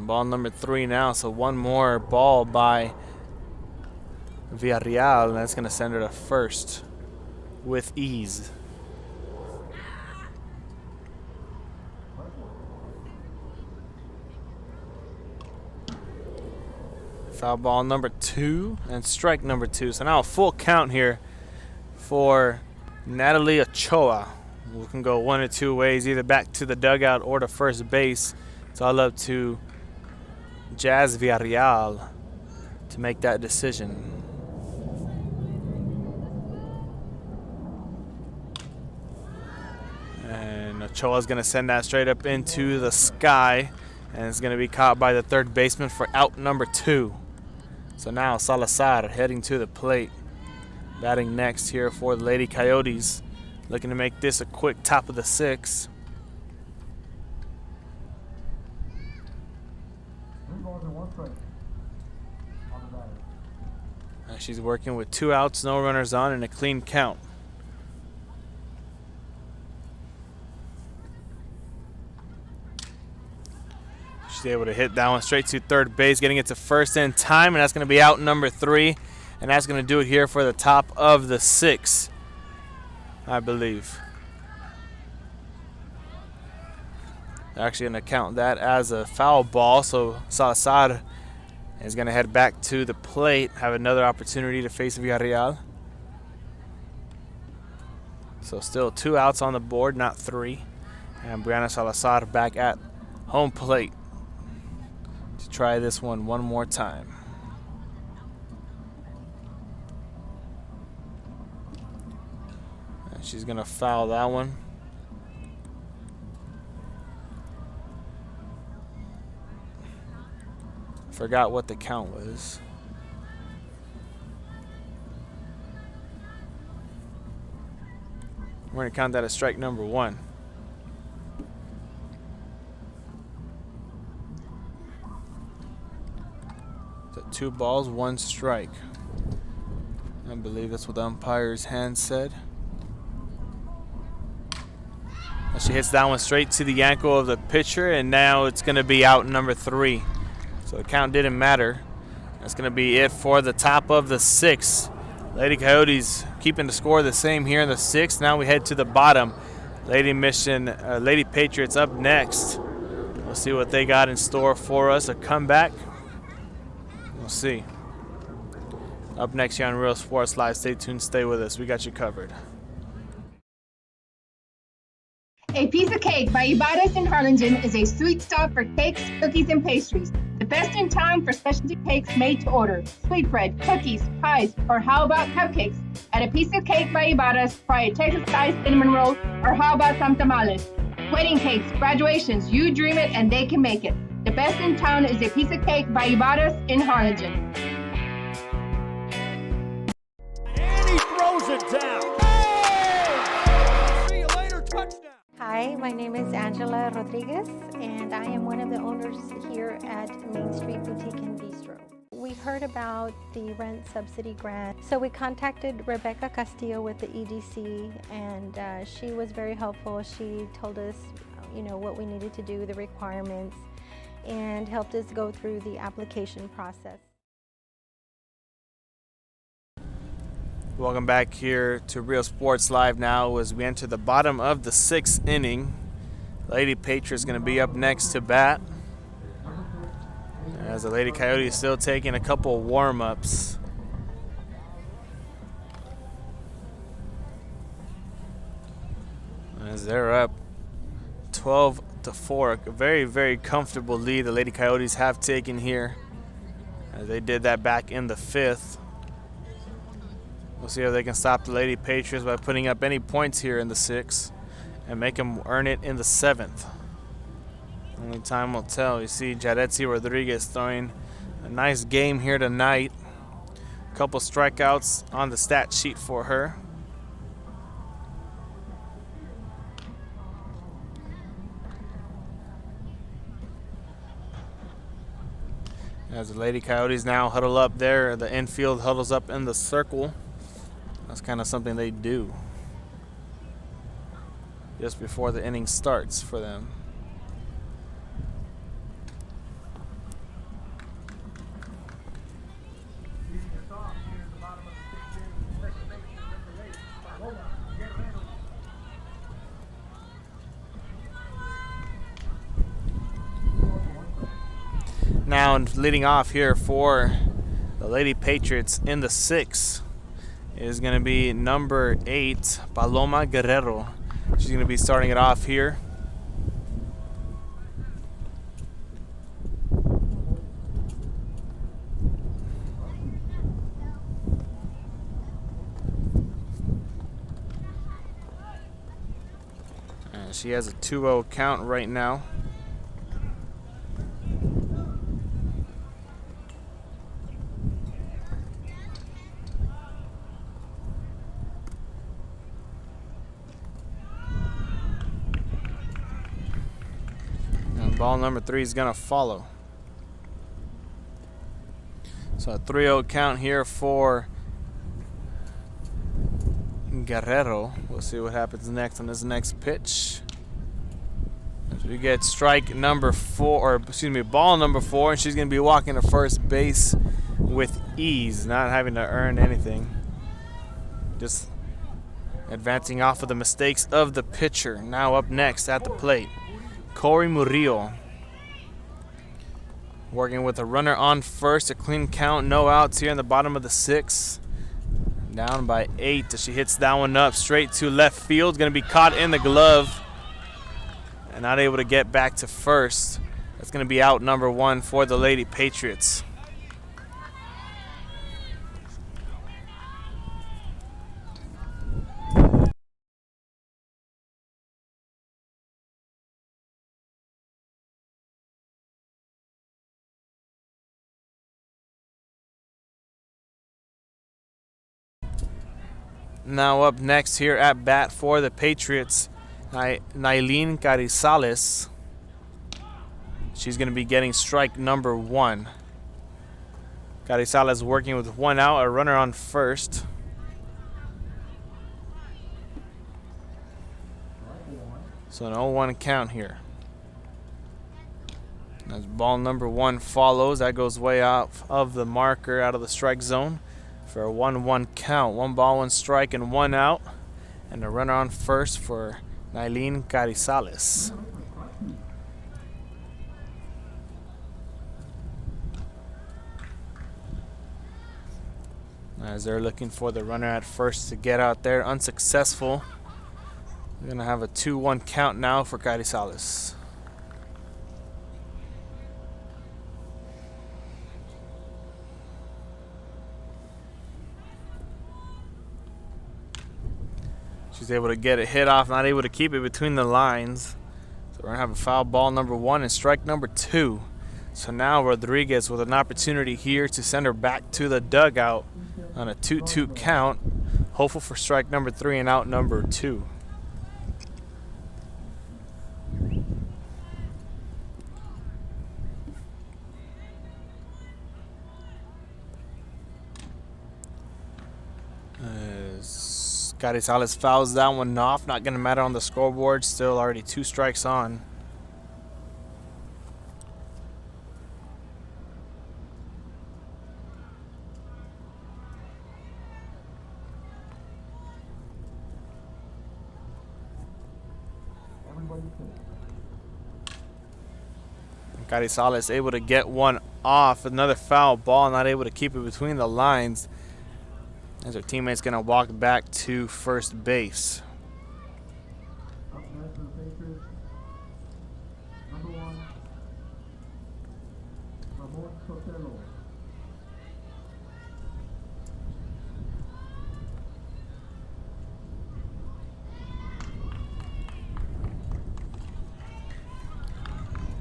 Ball number 3 now, so one more ball by Villarreal, and that's going to send her to first with ease. Foul ball number 2 and strike number 2. So now a full count here for Natalie Ochoa. We can go one or two ways, either back to the dugout or to first base. It's all up to Jazz Villarreal to make that decision. And Ochoa's going to send that straight up into the sky, and it's going to be caught by the third baseman for out number 2. So now Salazar heading to the plate, batting next here for the Lady Coyotes, looking to make this a quick top of the 6th. And she's working with 2 outs, no runners on, and a clean count. She's able to hit that one straight to third base, getting it to first in time, and that's going to be out number 3, and that's going to do it here for the top of the 6th, I believe. They're actually going to count that as a foul ball, so Salazar is going to head back to the plate, have another opportunity to face Villarreal. So still 2 outs on the board, not 3, and Brianna Salazar back at home plate to try this one more time. And she's gonna foul that one. Forgot what the count was. We're gonna count that as strike number 1. So 2 balls, 1 strike. I believe that's what the umpire's hand said. And she hits that one straight to the ankle of the pitcher, and now it's going to be out number 3. So the count didn't matter. That's going to be it for the top of the 6th. Lady Coyotes keeping the score the same here in the 6th. Now we head to the bottom. Lady Patriots up next. We'll see what they got in store for us. A comeback. We'll see. Up next here on Real Sports Live. Stay tuned, stay with us. We got you covered. A Piece of Cake by Ibarra's in Harlingen is a sweet stop for cakes, cookies, and pastries. The best in town for specialty cakes made to order. Sweetbread, cookies, pies, or how about cupcakes? At A Piece of Cake by Ibarra's, try a Texas-style cinnamon roll, or how about some tamales? Wedding cakes, graduations, you dream it and they can make it. The best in town is A Piece of Cake by Ibarra's in Harlingen. And he throws it down. Hey! See you later, touchdown. Hi, my name is Angela Rodriguez, and I am one of the owners here at Main Street Boutique and Bistro. We heard about the rent subsidy grant, so we contacted Rebecca Castillo with the EDC, and she was very helpful. She told us, what we needed to do, the requirements, and helped us go through the application process. Welcome back here to Real Sports Live now as we enter the bottom of the 6th inning. Lady Patriots going to be up next to bat, as the Lady Coyote is still taking a couple warm-ups. As they're up 12-4, a very, very comfortable lead the Lady Coyotes have taken here. They did that back in the 5th. We'll see if they can stop the Lady Patriots by putting up any points here in the 6th and make them earn it in the 7th. Only time will tell. You see Jaretzi Rodriguez throwing a nice game here tonight. A couple strikeouts on the stat sheet for her. As the Lady Coyotes now huddle up there, the infield huddles up in the circle. That's kind of something they do just before the inning starts for them. mound leading off here for the Lady Patriots in the 6 is going to be number 8, Paloma Guerrero. She's going to be starting it off here. And she has a 2-0 count right now. Ball number 3 is going to follow. So a 3-0 count here for Guerrero. We'll see what happens next on this next pitch. As we get strike number 4, or excuse me, ball number 4, and she's going to be walking to first base with ease, not having to earn anything. Just advancing off of the mistakes of the pitcher. Now up next at the plate, Corey Murillo, working with a runner on first, a clean count, no outs here in the bottom of the 6. Down by 8 as she hits that one up straight to left field. Going to be caught in the glove and not able to get back to first. That's going to be out number 1 for the Lady Patriots. Now up next here at bat for the Patriots, Nailin Carizales. She's going to be getting strike number 1. Carizales working with 1 out, a runner on first. So an 0-1 count here. As ball number 1 follows, that goes way out of the marker, out of the strike zone. For a 1-1 count. 1 ball, 1 strike, and 1 out. And a runner on first for Nailin Carizales. As they're looking for the runner at first to get out there. Unsuccessful. We're going to have a 2-1 count now for Carizales. She's able to get a hit off, not able to keep it between the lines. So we're going to have a foul ball number 1 and strike number 2. So now Rodriguez with an opportunity here to send her back to the dugout on a 2-2 count. Hopeful for strike number 3 and out number 2. Carizales fouls that one off. Not going to matter on the scoreboard. Still already 2 strikes on. Carizales able to get one off. Another foul ball. Not able to keep it between the lines. As her teammate's going to walk back to first base.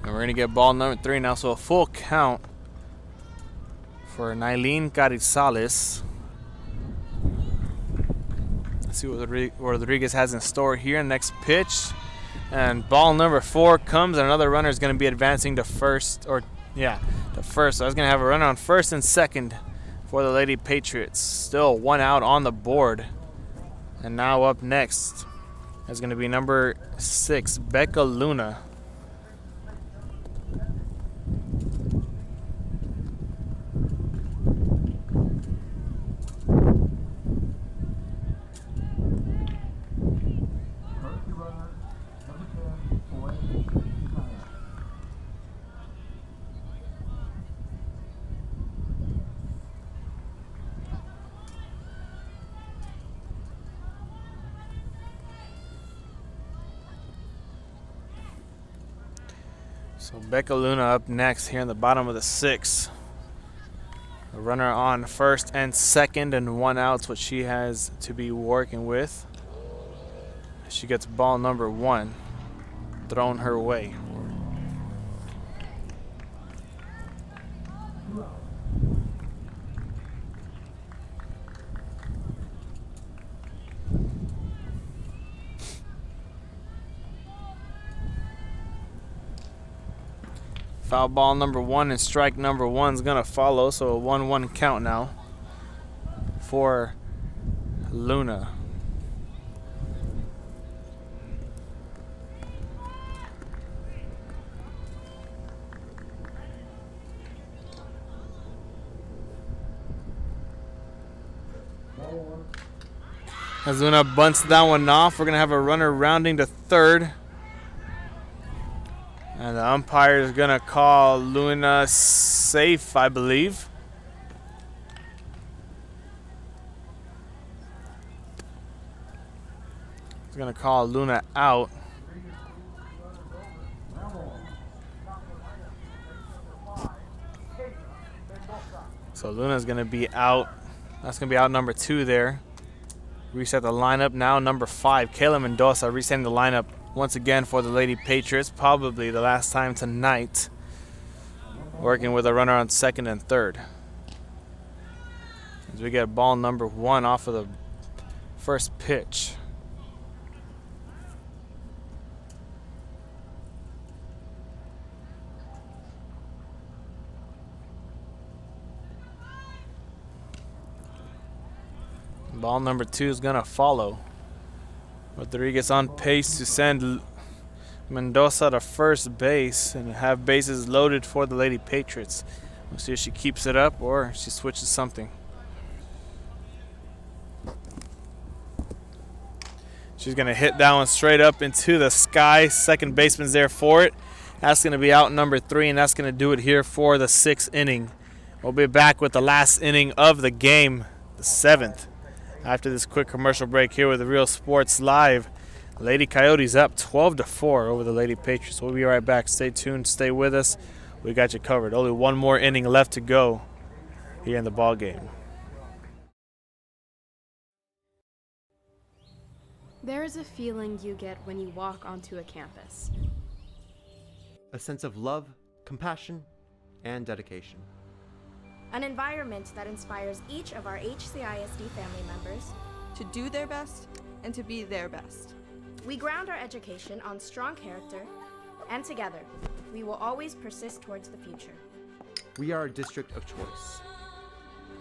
And we're going to get ball number 3 now, so a full count for Nailin Carizales. Let's see what Rodriguez has in store here. Next pitch, and ball number 4 comes, and another runner is going to be advancing to first, to first. So I was going to have a runner on first and second for the Lady Patriots. Still 1 out on the board. And now up next is going to be number 6, Becca Luna. So Becca Luna up next here in the bottom of the 6th. A runner on first and second, and 1 out's what she has to be working with. She gets ball number 1 thrown her way. Foul ball number 1 and strike number 1 is going to follow, so a 1-1 count now for Luna. As Luna bunts that one off, we're going to have a runner rounding to third. And the umpire is going to call Luna safe, I believe. He's going to call Luna out. So Luna's going to be out. That's going to be out number 2 there. Reset the lineup now. Number 5, Kayla Mendoza, resetting the lineup once again for the Lady Patriots. Probably the last time tonight. Working with a runner on second and third. As we get ball number 1 off of the first pitch. Ball number 2 is going to follow. Rodriguez on pace to send Mendoza to first base and have bases loaded for the Lady Patriots. We'll see if she keeps it up or she switches something. She's going to hit that one straight up into the sky. Second baseman's there for it. That's going to be out number 3, and that's going to do it here for the 6th inning. We'll be back with the last inning of the game, the 7th. After this quick commercial break here with the Real Sports Live. Lady Coyotes up 12-4 over the Lady Patriots. We'll be right back. Stay tuned. Stay with us. We got you covered. Only one more inning left to go here in the ball game. There is a feeling you get when you walk onto a campus. A sense of love, compassion, and dedication. An environment that inspires each of our HCISD family members to do their best and to be their best. We ground our education on strong character, and together, we will always persist towards the future. We are a district of choice.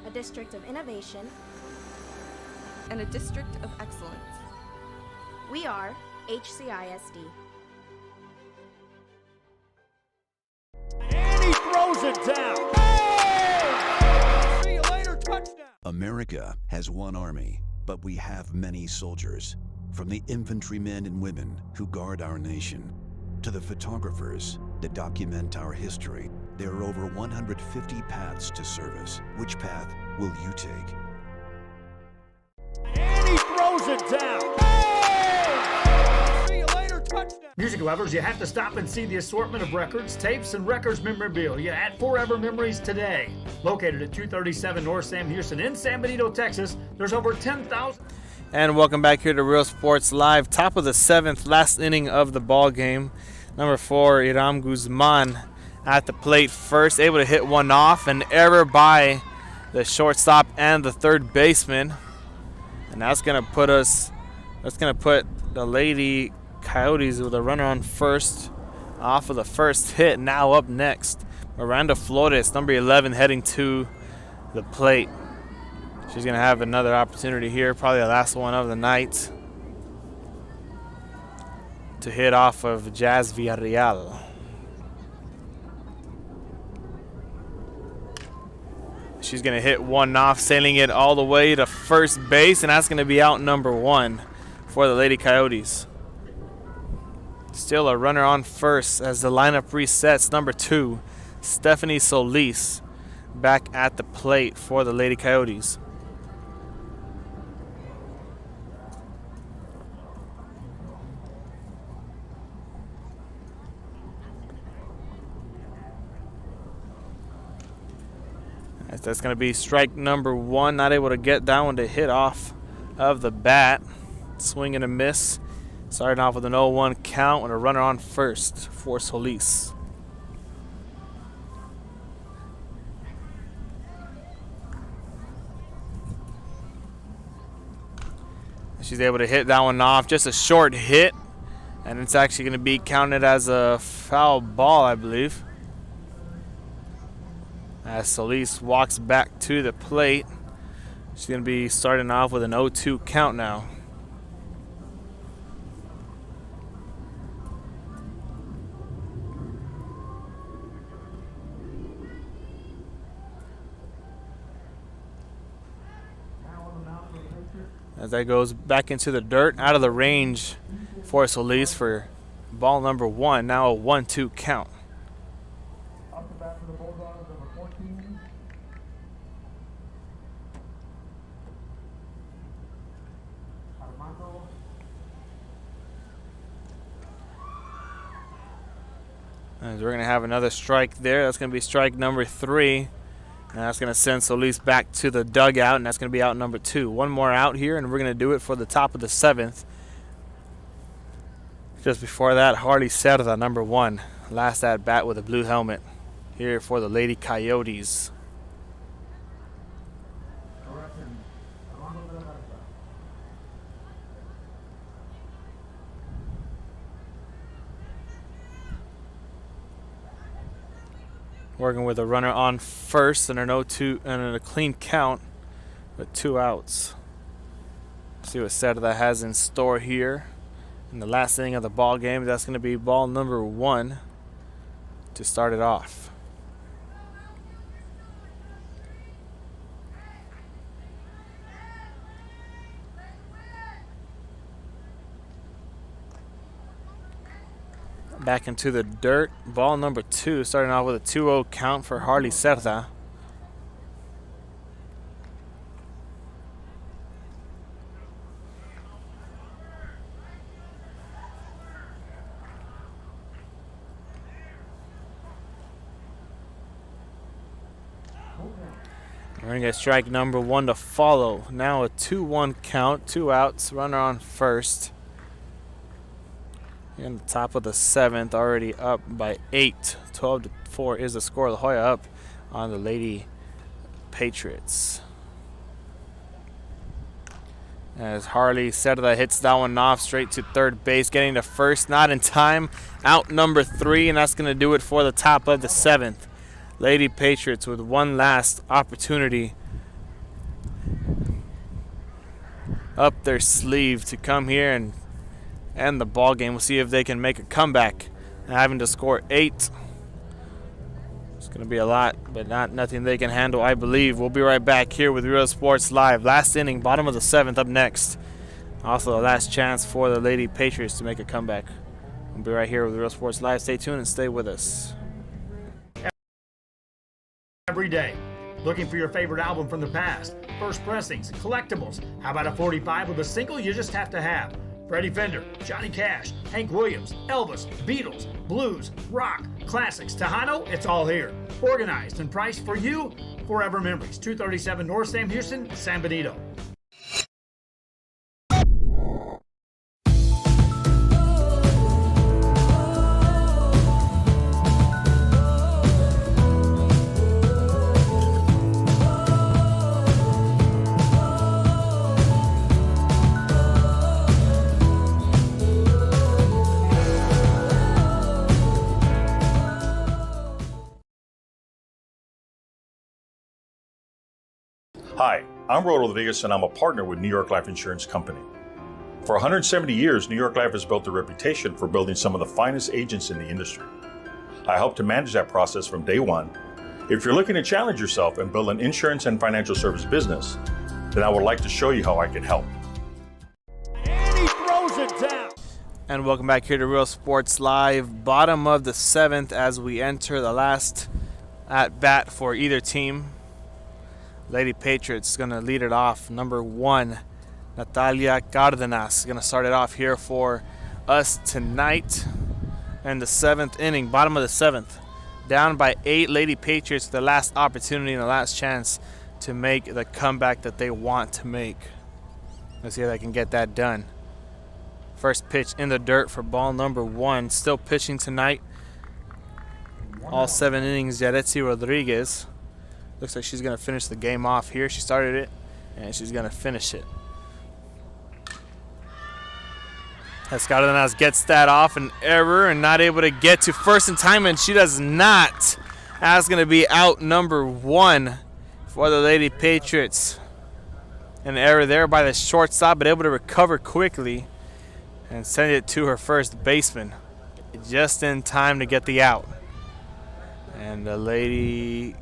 A district of innovation. And a district of excellence. We are HCISD. And he throws it down. See you later, touchdown. America has one army, but we have many soldiers. From the infantrymen and women who guard our nation, to the photographers that document our history, there are over 150 paths to service. Which path will you take? And he throws it down. See you later, touchdown. Music lovers, you have to stop and see the assortment of records, tapes, and records memorabilia at Forever Memories today. Located at 237 North Sam Houston in San Benito, Texas, there's over 10,000. And welcome back here to Real Sports Live. Top of the 7th, last inning of the ball game. Number 4, Iram Guzman at the plate first, able to hit one off. An error by the shortstop and the third baseman. And that's going to put the Lady Coyotes with a runner on first off of the first hit. Now up next, Miranda Flores, number 11, heading to the plate. She's going to have another opportunity here, probably the last one of the night, to hit off of Jazz Villarreal. She's going to hit one off, sailing it all the way to first base, and that's going to be out number 1 for the Lady Coyotes. Still a runner on first as the lineup resets. Number 2, Stephanie Solis, back at the plate for the Lady Coyotes. That's going to be strike number 1. Not able to get that one to hit off of the bat. Swing and a miss. Starting off with an 0-1 count and a runner on first for Solis. She's able to hit that one off. Just a short hit. And it's actually going to be counted as a foul ball, I believe. As Solis walks back to the plate. She's going to be starting off with an 0-2 count now. As that goes back into the dirt, out of the range for Solis for ball number 1. Now a 1-2 count. As we're going to have another strike there. That's going to be strike number 3. And that's going to send Solis back to the dugout, and that's going to be out number 2. One more out here, and we're going to do it for the top of the 7th. Just before that, Harley Cerda, number 1. Last at bat with a blue helmet here for the Lady Coyotes. Working with a runner on first and an 0-2 and a clean count with 2 outs. See what Cerda has in store here in the last inning of the ball game. That's going to be ball number 1 to start it off. Back into the dirt. Ball number 2, starting off with a 2-0 count for Harley Cerda. We're going to get strike number 1 to follow. Now a 2-1 count, 2 outs, runner on first. In the top of the 7th, already up by 8. 12-4 is the score. La Joya up on the Lady Patriots. As Harley Cerda hits that one off straight to third base, getting to first, not in time. Out number 3, and that's going to do it for the top of the 7th. Lady Patriots with one last opportunity up their sleeve to come here and end the ball game. We'll see if they can make a comeback. Having to score 8. It's going to be a lot, but nothing they can handle, I believe. We'll be right back here with Real Sports Live. Last inning, bottom of the 7th up next. Also, the last chance for the Lady Patriots to make a comeback. We'll be right here with Real Sports Live. Stay tuned and stay with us. Every day. Looking for your favorite album from the past? First pressings, collectibles. How about a 45 with a single you just have to have? Freddie Fender, Johnny Cash, Hank Williams, Elvis, Beatles, blues, rock, classics, Tejano, it's all here. Organized and priced for you. Forever Memories, 237 North Sam Houston, San Benito. Hi, I'm Rodo Rodriguez, and I'm a partner with New York Life Insurance Company. For 170 years, New York Life has built a reputation for building some of the finest agents in the industry. I help to manage that process from day one. If you're looking to challenge yourself and build an insurance and financial service business, then I would like to show you how I can help. And he throws it down. And welcome back here to Real Sports Live. Bottom of the 7th as we enter the last at bat for either team. Lady Patriots going to lead it off. Number 1, Natalia Cardenas, going to start it off here for us tonight. And the 7th inning, bottom of the 7th. Down by 8, Lady Patriots, the last opportunity and the last chance to make the comeback that they want to make. Let's see if they can get that done. First pitch in the dirt for ball number 1. Still pitching tonight. All 7 innings, Yaretsi Rodriguez. Looks like she's going to finish the game off here. She started it, and she's going to finish it. Escaldenas gets that off, an error, and not able to get to first in time, and she does not. That's going to be out number 1 for the Lady Patriots. An error there by the shortstop, but able to recover quickly and send it to her first baseman just in time to get the out. And the Lady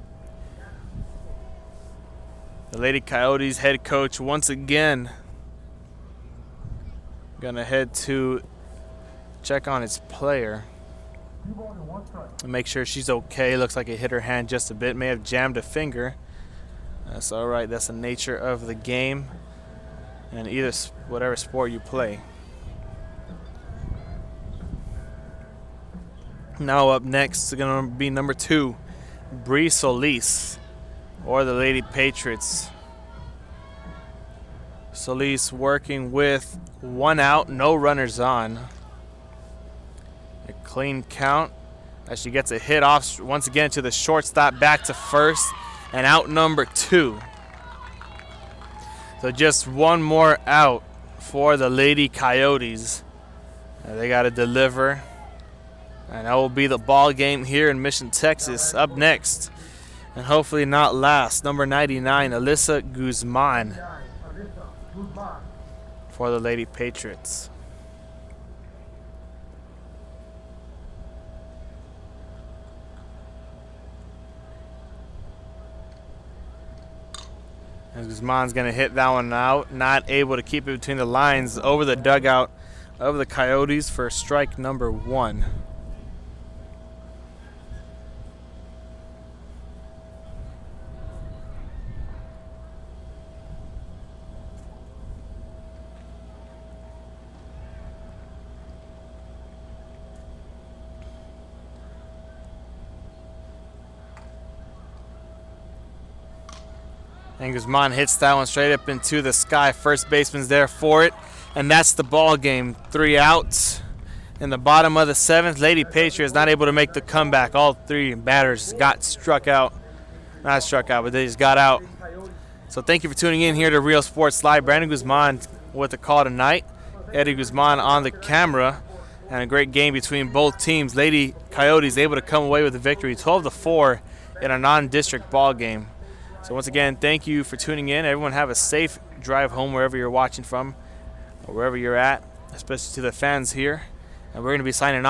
Coyotes head coach once again gonna head to check on his player and make sure she's okay. Looks like it hit her hand just a bit, may have jammed a finger. That's all right, that's the nature of the game and whatever sport you play. Now up next is gonna be number 2, Bree Solis, or the Lady Patriots. Solis working with 1 out, no runners on. A clean count as she gets a hit off once again to the shortstop, back to first, and out number 2. So just 1 more out for the Lady Coyotes. They got to deliver, and that will be the ball game here in Mission, Texas. Up next, and hopefully not last, number 99, Alyssa Guzman for the Lady Patriots. And Guzman's going to hit that one out, not able to keep it between the lines, over the dugout of the Coyotes for strike number 1. And Guzman hits that one straight up into the sky. First baseman's there for it. And that's the ball game. 3 outs in the bottom of the 7th. Lady Patriots not able to make the comeback. All 3 batters got struck out. Not struck out, but they just got out. So thank you for tuning in here to Real Sports Live. Brandon Guzman with the call tonight. Eddie Guzman on the camera. And a great game between both teams. Lady Coyotes able to come away with the victory, 12-4 in a non-district ball game. So once again, thank you for tuning in. Everyone have a safe drive home wherever you're watching from or wherever you're at, especially to the fans here. And we're going to be signing off.